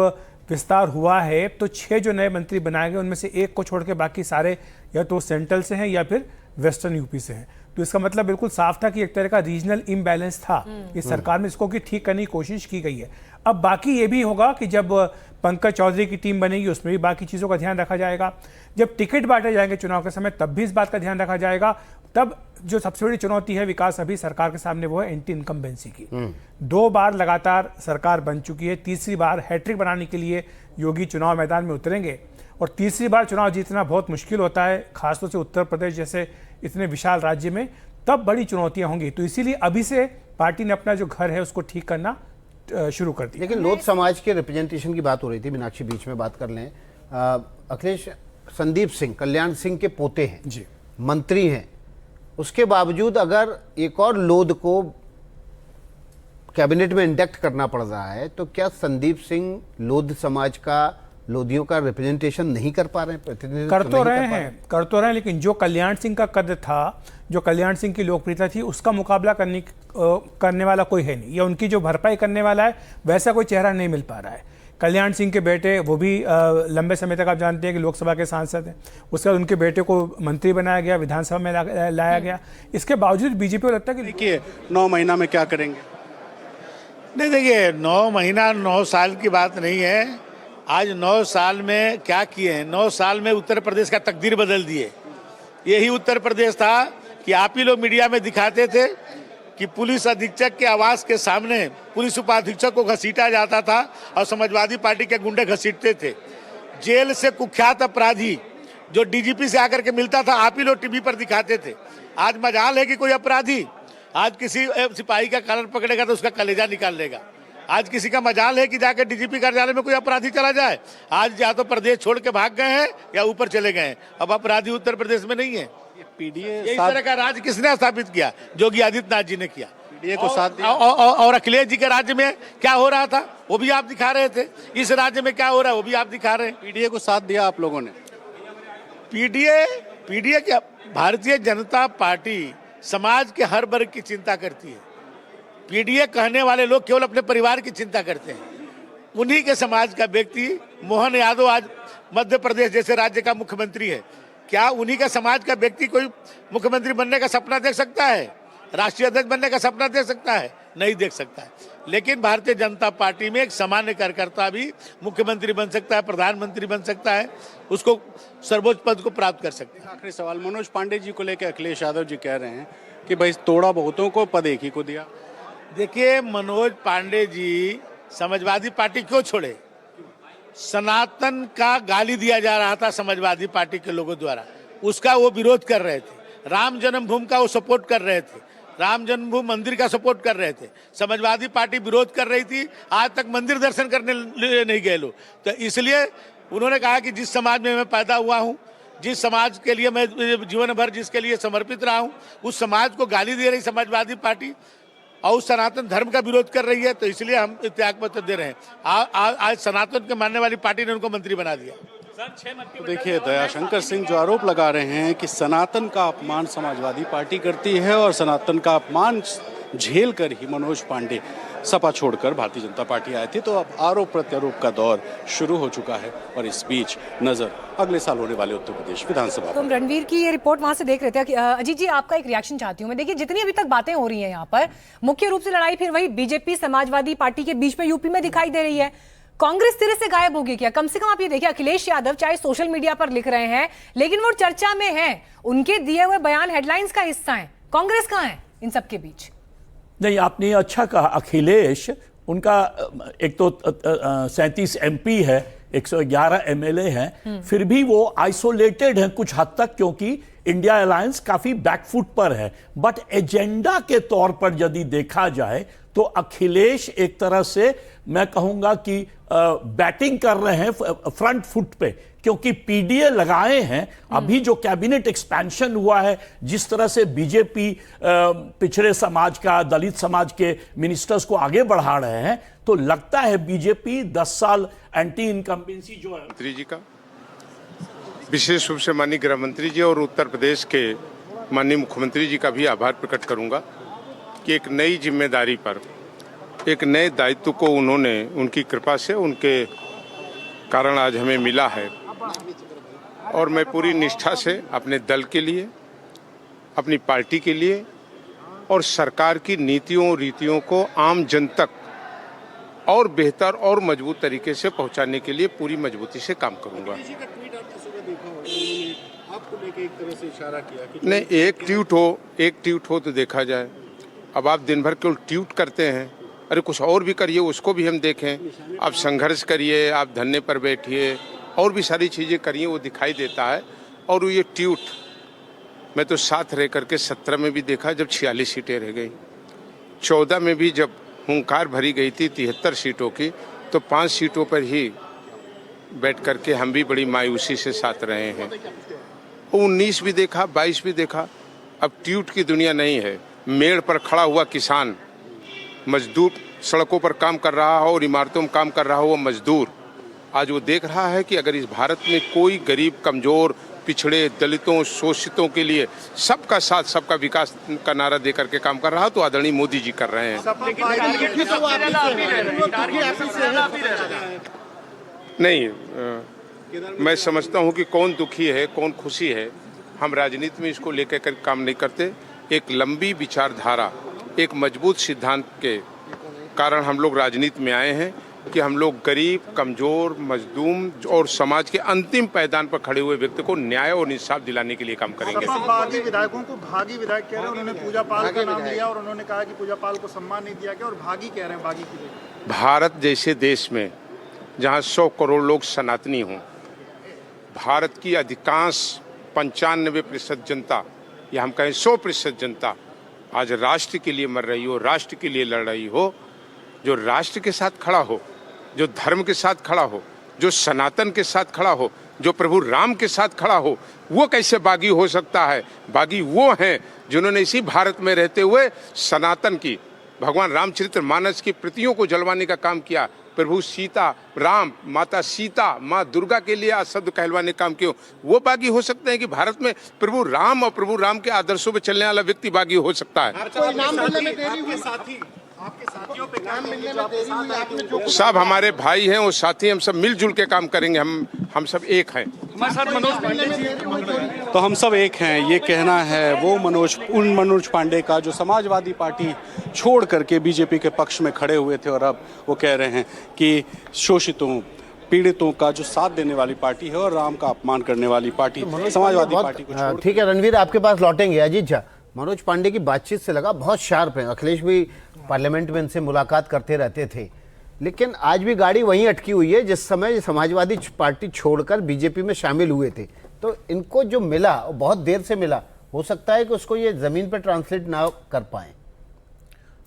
विस्तार हुआ है तो 6 जो नए मंत्री बनाए गए उनमें से 1 को छोड़ के बाकी सारे या तो सेंट्रल से हैं या फिर वेस्टर्न यूपी से हैं। तो इसका मतलब बिल्कुल साफ था कि एक तरह का रीजनल इम्बैलेंस था इस सरकार में, इसको कि ठीक करने की कोशिश की गई है। अब बाकी ये भी होगा कि जब पंकज चौधरी की टीम बनेगी उसमें भी बाकी चीज़ों का ध्यान रखा जाएगा। जब टिकट बांटे जाएंगे चुनाव के समय तब भी इस बात का ध्यान रखा जाएगा। तब जो सबसे बड़ी चुनौती है विकास अभी सरकार के सामने वो है एंटी इनकम्बेंसी की। 2 बार लगातार सरकार बन चुकी है, तीसरी बार हैट्रिक बनाने के लिए योगी चुनाव मैदान में उतरेंगे और तीसरी बार चुनाव जीतना बहुत मुश्किल होता है, खासतौर से उत्तर प्रदेश जैसे इतने विशाल राज्य में। तब बड़ी चुनौतियां होंगी। तो इसीलिए अभी से पार्टी ने अपना जो घर है उसको ठीक करना शुरू कर दिया। लेकिन लोध समाज के रिप्रेजेंटेशन की बात हो रही थी, मीनाक्षी बीच में बात कर लें। अखिलेश, संदीप सिंह कल्याण सिंह के पोते हैं जी, मंत्री हैं, उसके बावजूद अगर एक और लोध को कैबिनेट में इंडक्ट करना पड़ रहा है तो क्या संदीप सिंह लोध समाज का, लोधियों का रिप्रेजेंटेशन नहीं कर पा रहे हैं? प्रतिनिधित्व कर तो रहे हैं, लेकिन जो कल्याण सिंह का कद था, जो कल्याण सिंह की लोकप्रियता थी, उसका मुकाबला करने वाला कोई है नहीं, या उनकी जो भरपाई करने वाला है वैसा कोई चेहरा नहीं मिल पा रहा है। कल्याण सिंह के बेटे, वो भी लंबे समय तक आप जानते हैं कि लोकसभा के सांसद हैं, उसके बाद उनके बेटे को मंत्री बनाया गया, विधानसभा में लाया गया। इसके बावजूद बीजेपी को लगता है कि देखिए 9 महीना में क्या करेंगे। नहीं, देखिए 9 महीना 9 साल की बात नहीं है। आज 9 साल में क्या किए हैं? 9 साल में उत्तर प्रदेश का तकदीर बदल दिए। यही उत्तर प्रदेश था कि आप ही लोग मीडिया में दिखाते थे कि पुलिस अधीक्षक के आवास के सामने पुलिस उपाधीक्षक को घसीटा जाता था और समाजवादी पार्टी के गुंडे घसीटते थे। जेल से कुख्यात अपराधी जो डीजीपी से आकर के मिलता था, आप ही लोग टीवी पर दिखाते थे। आज मजाल है कि कोई अपराधी आज किसी सिपाही का कॉलर पकड़ेगा तो उसका कलेजा निकाल लेगा। आज किसी का मजाल है कि जाकर डीजीपी कार्यालय में कोई अपराधी चला जाए। आज या तो प्रदेश छोड़ के भाग गए हैं या ऊपर चले गए हैं। अब अपराधी उत्तर प्रदेश में नहीं है। पीडीए इस तरह का राज किसने स्थापित किया? योगी आदित्यनाथ जी ने किया। पीडीए को साथ दिया। और अखिलेश जी के राज्य में क्या हो रहा था वो भी आप दिखा रहे थे। इस राज्य में क्या हो रहा है वो भी आप दिखा रहे हैं। पीडीए को साथ दिया आप लोगों ने। पीडीए क्या? भारतीय जनता पार्टी समाज के हर वर्ग की चिंता करती है। पीडीए कहने वाले लोग केवल अपने परिवार की चिंता करते हैं। उन्हीं के समाज का व्यक्ति मोहन यादव आज मध्य प्रदेश जैसे राज्य का मुख्यमंत्री है। क्या उन्हीं का समाज का व्यक्ति कोई मुख्यमंत्री बनने का सपना देख सकता है? राष्ट्रीय अध्यक्ष बनने का सपना देख सकता है? नहीं देख सकता है। लेकिन भारतीय जनता पार्टी में एक सामान्य कार्यकर्ता भी मुख्यमंत्री बन सकता है, प्रधानमंत्री बन सकता है, उसको सर्वोच्च पद को प्राप्त कर सकता है। आखिरी सवाल, मनोज पांडे जी को लेकर अखिलेश यादव जी कह रहे हैं कि भाई तोड़ा बहुतों को, पद एक ही को दिया। देखिए, मनोज पांडे जी समाजवादी पार्टी क्यों छोड़े? सनातन का गाली दिया जा रहा था समाजवादी पार्टी के लोगों द्वारा, उसका वो विरोध कर रहे थे। राम जन्मभूमि का वो सपोर्ट कर रहे थे, राम जन्मभूमि मंदिर का सपोर्ट कर रहे थे। समाजवादी पार्टी विरोध कर रही थी, आज तक मंदिर दर्शन करने नहीं गए लोग। तो इसलिए उन्होंने कहा कि जिस समाज में मैं पैदा हुआ हूँ, जिस समाज के लिए मैं जीवन भर जिसके लिए समर्पित रहा हूँ, उस समाज को गाली दे रही समाजवादी पार्टी और सनातन धर्म का विरोध कर रही है, तो इसलिए हम त्याग पत्र दे रहे हैं। आज सनातन के मानने वाली पार्टी ने उनको मंत्री बना दिया। तो देखिए, दयाशंकर सिंह जो आरोप लगा रहे हैं कि सनातन का अपमान समाजवादी पार्टी करती है और सनातन का अपमान झेल कर ही मनोज पांडे सपा छोड़कर भारतीय जनता पार्टी आए थे। तो अब आरोप प्रत्यारोप का दौर शुरू हो चुका है और इस बीच नजर अगले साल होने वाले उत्तर प्रदेश विधानसभा। तो हम रणवीर की ये रिपोर्ट वहां से देख रहे थे। अजीत जी, आपका एक रिएक्शन चाहती हूँ मैं। देखिए, जितनी अभी तक बातें हो रही हैं यहाँ पर, मुख्य रूप से लड़ाई फिर वही बीजेपी समाजवादी पार्टी के बीच में यूपी में दिखाई दे रही है। कांग्रेस सिरे से गायब होगी क्या? कम से कम आप ये देखिए, अखिलेश यादव चाहे सोशल मीडिया पर लिख रहे हैं, लेकिन वो चर्चा में है, उनके दिए हुए बयान हेडलाइंस का हिस्सा है। कांग्रेस कहाँ है इन सब के बीच? नहीं, आपने अच्छा कहा। अखिलेश, उनका एक तो 37 एमपी है, 111 एमएलए हैं, फिर भी वो आइसोलेटेड हैं कुछ हद तक, क्योंकि इंडिया अलायंस काफी बैकफुट पर है। बट एजेंडा के तौर पर यदि देखा जाए तो अखिलेश एक तरह से मैं कहूंगा कि बैटिंग कर रहे हैं फ्रंट फुट पे, क्योंकि पीडीए लगाए हैं। अभी जो कैबिनेट एक्सपेंशन हुआ है, जिस तरह से बीजेपी पिछड़े समाज का, दलित समाज के मिनिस्टर्स को आगे बढ़ा रहे हैं, तो लगता है बीजेपी 10 साल एंटी इनकम्बेंसी जो है मंत्री जी का, विशेष रूप से माननीय गृह मंत्री जी और उत्तर प्रदेश के माननीय मुख्यमंत्री जी का भी आभार प्रकट करूंगा कि एक नई जिम्मेदारी पर, एक नए दायित्व को उन्होंने, उनकी कृपा से, उनके कारण आज हमें मिला है। और मैं पूरी निष्ठा से अपने दल के लिए, अपनी पार्टी के लिए और सरकार की नीतियों रीतियों को आम जन तक और बेहतर और मजबूत तरीके से पहुंचाने के लिए पूरी मजबूती से काम करूंगा। आपको लेके एक तरह से इशारा किया कि नहीं, एक ट्वीट हो तो देखा जाए। अब आप दिन भर केवल ट्वीट करते हैं, अरे कुछ और भी करिए, उसको भी हम देखें। आप संघर्ष करिए, आप धरने पर बैठिए, और भी सारी चीज़ें करिए, वो दिखाई देता है। और ये ट्वीट मैं तो साथ रह करके 17 में भी देखा जब 46 सीटें रह गई, 14 में भी जब हुंकार भरी गई थी 73 सीटों की, तो 5 सीटों पर ही बैठ करके हम भी बड़ी मायूसी से साथ रहे हैं। 19 भी देखा, 22 भी देखा। अब ट्वीट की दुनिया नहीं है। मेड़ पर खड़ा हुआ किसान, मजदूर सड़कों पर काम कर रहा हो और इमारतों में काम कर रहा हो, वो मजदूर आज वो देख रहा है कि अगर इस भारत में कोई गरीब, कमजोर, पिछड़े, दलितों, शोषितों के लिए सबका साथ, सबका विकास का नारा दे करके काम कर रहा, तो आदरणीय मोदी जी कर रहे हैं। नहीं, मैं समझता हूं कि कौन दुखी है, कौन खुशी है। हम राजनीति में इसको लेकर कर काम नहीं करते। एक लंबी विचारधारा, एक मजबूत सिद्धांत के कारण हम लोग राजनीति में आए हैं कि हम लोग गरीब, कमजोर, मजदूर और समाज के अंतिम पायदान पर खड़े हुए व्यक्ति को न्याय और इंसाफ दिलाने के लिए काम करेंगे। बागी विधायकों को भागी विधायक कह रहे हैं, उन्होंने पूजा पाल का नाम लिया और उन्होंने कहा कि पूजा पाल को सम्मान नहीं दिया गया और भागी कह रहे हैं। भागी की भारत जैसे देश में जहाँ 100 करोड़ लोग सनातनी हों, भारत की अधिकांश 95% जनता, या हम कहें 100% जनता आज राष्ट्र के लिए मर रही हो, राष्ट्र के लिए लड़ रही हो, जो राष्ट्र के साथ खड़ा हो, जो धर्म के साथ खड़ा हो, जो सनातन के साथ खड़ा हो, जो प्रभु राम के साथ खड़ा हो, वो कैसे बागी हो सकता है? बागी वो हैं जिन्होंने इसी भारत में रहते हुए सनातन की, भगवान रामचरितमानस की प्रतियों को जलवाने का काम किया। प्रभु सीता राम, माता सीता, माँ दुर्गा के लिए असद कहलवाने का काम किया। वो बागी हो सकते हैं कि भारत में प्रभु राम और प्रभु राम के आदर्शों पर चलने वाला व्यक्ति बागी हो सकता है? आपके साथियों पे नाम मिलने में देरी हुई, आपने जो सब हमारे भाई हैं, वो साथी, हम सब मिलजुल के काम करेंगे। हम सब एक हैं। हमारे साथ मनोज पांडे तो हम सब एक हैं, ये कहना है वो मनोज पांडे का, जो समाजवादी पार्टी छोड़ करके बीजेपी के पक्ष में खड़े हुए थे और अब वो कह रहे हैं कि शोषितों पीड़ितों का जो साथ देने वाली पार्टी है और राम का अपमान करने वाली पार्टी समाजवादी पार्टी को छोड़। ठीक है रणवीर, आपके पास लौटेंगे। अजीत झा, मनोज पांडे की बातचीत से लगा बहुत शार्प है। अखिलेश भी पार्लियामेंट में इनसे मुलाकात करते रहते थे, लेकिन आज भी गाड़ी वहीं अटकी हुई है जिस समय समाजवादी पार्टी छोड़कर बीजेपी में शामिल हुए थे। तो इनको जो मिला वो बहुत देर से मिला, हो सकता है कि उसको ये जमीन पर ट्रांसलेट ना कर पाए।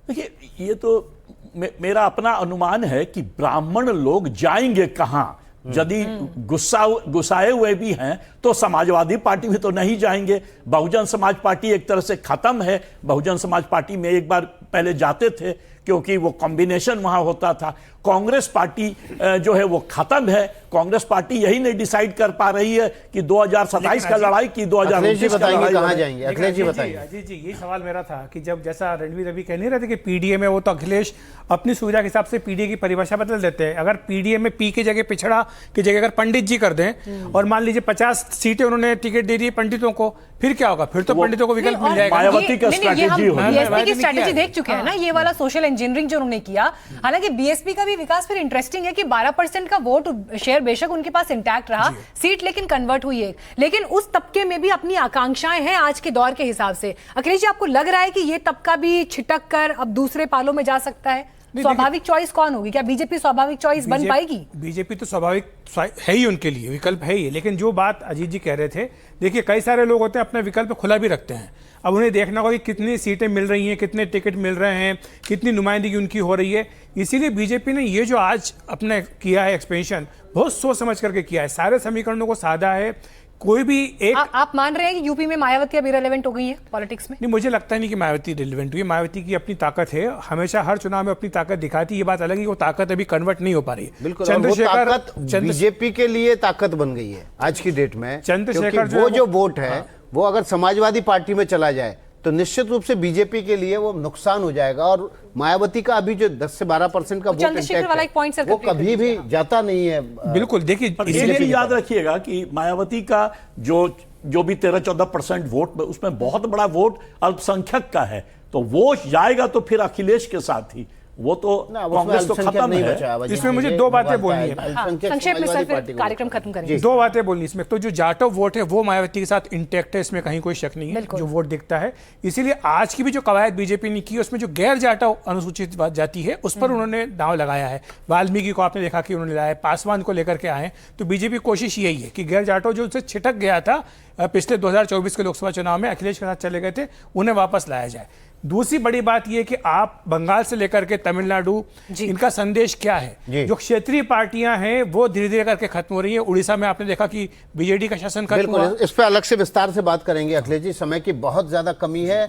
देखिए, ये तो मेरा अपना अनुमान है कि ब्राह्मण लोग जाएंगे कहां। यदि गुस्साए हुए भी हैं तो समाजवादी पार्टी में तो नहीं जाएंगे। बहुजन समाज पार्टी एक तरह से खत्म है। बहुजन समाज पार्टी में एक बार पहले जाते थे क्योंकि वो कॉम्बिनेशन वहां होता था। कांग्रेस पार्टी जो है वो खत्म है। कांग्रेस पार्टी यही नहीं डिसाइड कर पा रही है कि 2027 का लड़ाई की 2029 का लड़ाई कहां जाएंगे। अखिलेश जी बताइए। अजीत जी, यही सवाल मेरा था कि जब जैसा रणवीर अभी कह नहीं रहे थे कि पीडीए में वो तो अखिलेश अपनी सुविधा के हिसाब से पीडीए की परिभाषा बदल देते हैं। अगर पीडीए में पी की जगह पिछड़ा की जगह अगर पंडित जी कर दें और मान लीजिए 50 सीटें उन्होंने टिकट दे दी पंडितों को, फिर क्या होगा? फिर तो पंडितों को विकल्प मिल जाएगा। मायावती का बीएसपी की स्ट्रेटेजी देख चुके हैं ना, ये वाला सोशल इंजीनियरिंग जो उन्होंने किया। हालांकि बीएसपी का भी विकास फिर इंटरेस्टिंग है कि 12% का वोट शेयर बेशक उनके पास इंटैक्ट रहा, सीट लेकिन कन्वर्ट हुई है। लेकिन उस तबके में भी अपनी आकांक्षाएं हैं आज के दौर के हिसाब से। अखिलेश जी, आपको लग रहा है कि ये तबका भी छिटक कर अब दूसरे पालों में जा सकता है? स्वाभाविक चॉइस कौन होगी? क्या बीजेपी स्वाभाविक चॉइस बन पाएगी? बीजेपी तो स्वाभाविक है ही, उनके लिए विकल्प है ही। लेकिन जो बात अजीत जी कह रहे थे, देखिए कई सारे लोग होते हैं अपना विकल्प खुला भी रखते हैं। अब उन्हें देखना होगा कि कितनी सीटें मिल रही हैं, कितने टिकट मिल रहे हैं, कितनी नुमाइंदगी उनकी हो रही है। इसीलिए बीजेपी ने ये जो आज अपने किया है एक्सपेंशन, बहुत सोच समझ करके किया है। सारे समीकरणों को साधा है। कोई भी एक आप मान रहे हैं कि यूपी में मायावती अभी रिलेवेंट हो गई है पॉलिटिक्स में? नहीं, मुझे लगता नहीं कि मायावती रिलेवेंट हुई है। मायावती की अपनी ताकत है, हमेशा हर चुनाव में अपनी ताकत दिखाती है। ये बात अलग है, वो ताकत अभी कन्वर्ट नहीं हो पा रही है। बिल्कुल, चंद्रशेखर बीजेपी के लिए ताकत बन गई है आज की डेट में। चंद्रशेखर वो जो वोट है वो अगर समाजवादी पार्टी में चला जाए तो निश्चित रूप से बीजेपी के लिए वो नुकसान हो जाएगा। और मायावती का अभी जो 10 से 12% का वोट है वो कभी भी जाता नहीं है। बिल्कुल, देखिए इसलिए याद रखिएगा कि मायावती का जो भी 13-14% वोट, उसमें बहुत बड़ा वोट अल्पसंख्यक का है। तो वो जाएगा तो फिर अखिलेश के साथ ही, वो तो कांग्रेस तो खत्म नहीं है। इसमें मुझे दो बातें बोलनी है, संक्षेप में सर कार्यक्रम खत्म करेंगे। दो बातें बोलनी इसमें। तो जो जाटव वोट है वो मायावती के साथ इंटैक्ट है, इसमें कहीं कोई शक नहीं है, जो वोट दिखता है। इसीलिए आज की भी जो कवायद बीजेपी ने की उसमें जो गैर जाटव अनुसूचित जाति है उस पर उन्होंने दांव लगाया है। वाल्मीकि को आपने देखा कि उन्होंने लाया, पासवान को लेकर के आए। तो बीजेपी कोशिश यही है कि गैर जाटव जो उनसे छिटक गया था पिछले 2024 के लोकसभा चुनाव में, अखिलेश के साथ चले गए थे, उन्हें वापस लाया जाए। दूसरी बड़ी बात यह कि आप बंगाल से लेकर के तमिलनाडु, इनका संदेश क्या है? जो क्षेत्रीय पार्टियां हैं वो धीरे धीरे करके खत्म हो रही है। उड़ीसा में आपने देखा कि बीजेडी का शासन खत्म हुआ। इस पर अलग से विस्तार से बात करेंगे अखिलेश जी, समय की बहुत ज्यादा कमी है।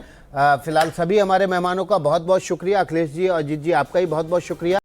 फिलहाल सभी हमारे मेहमानों का बहुत बहुत शुक्रिया। अखिलेश जी और अजीत जी, आपका ही बहुत बहुत शुक्रिया।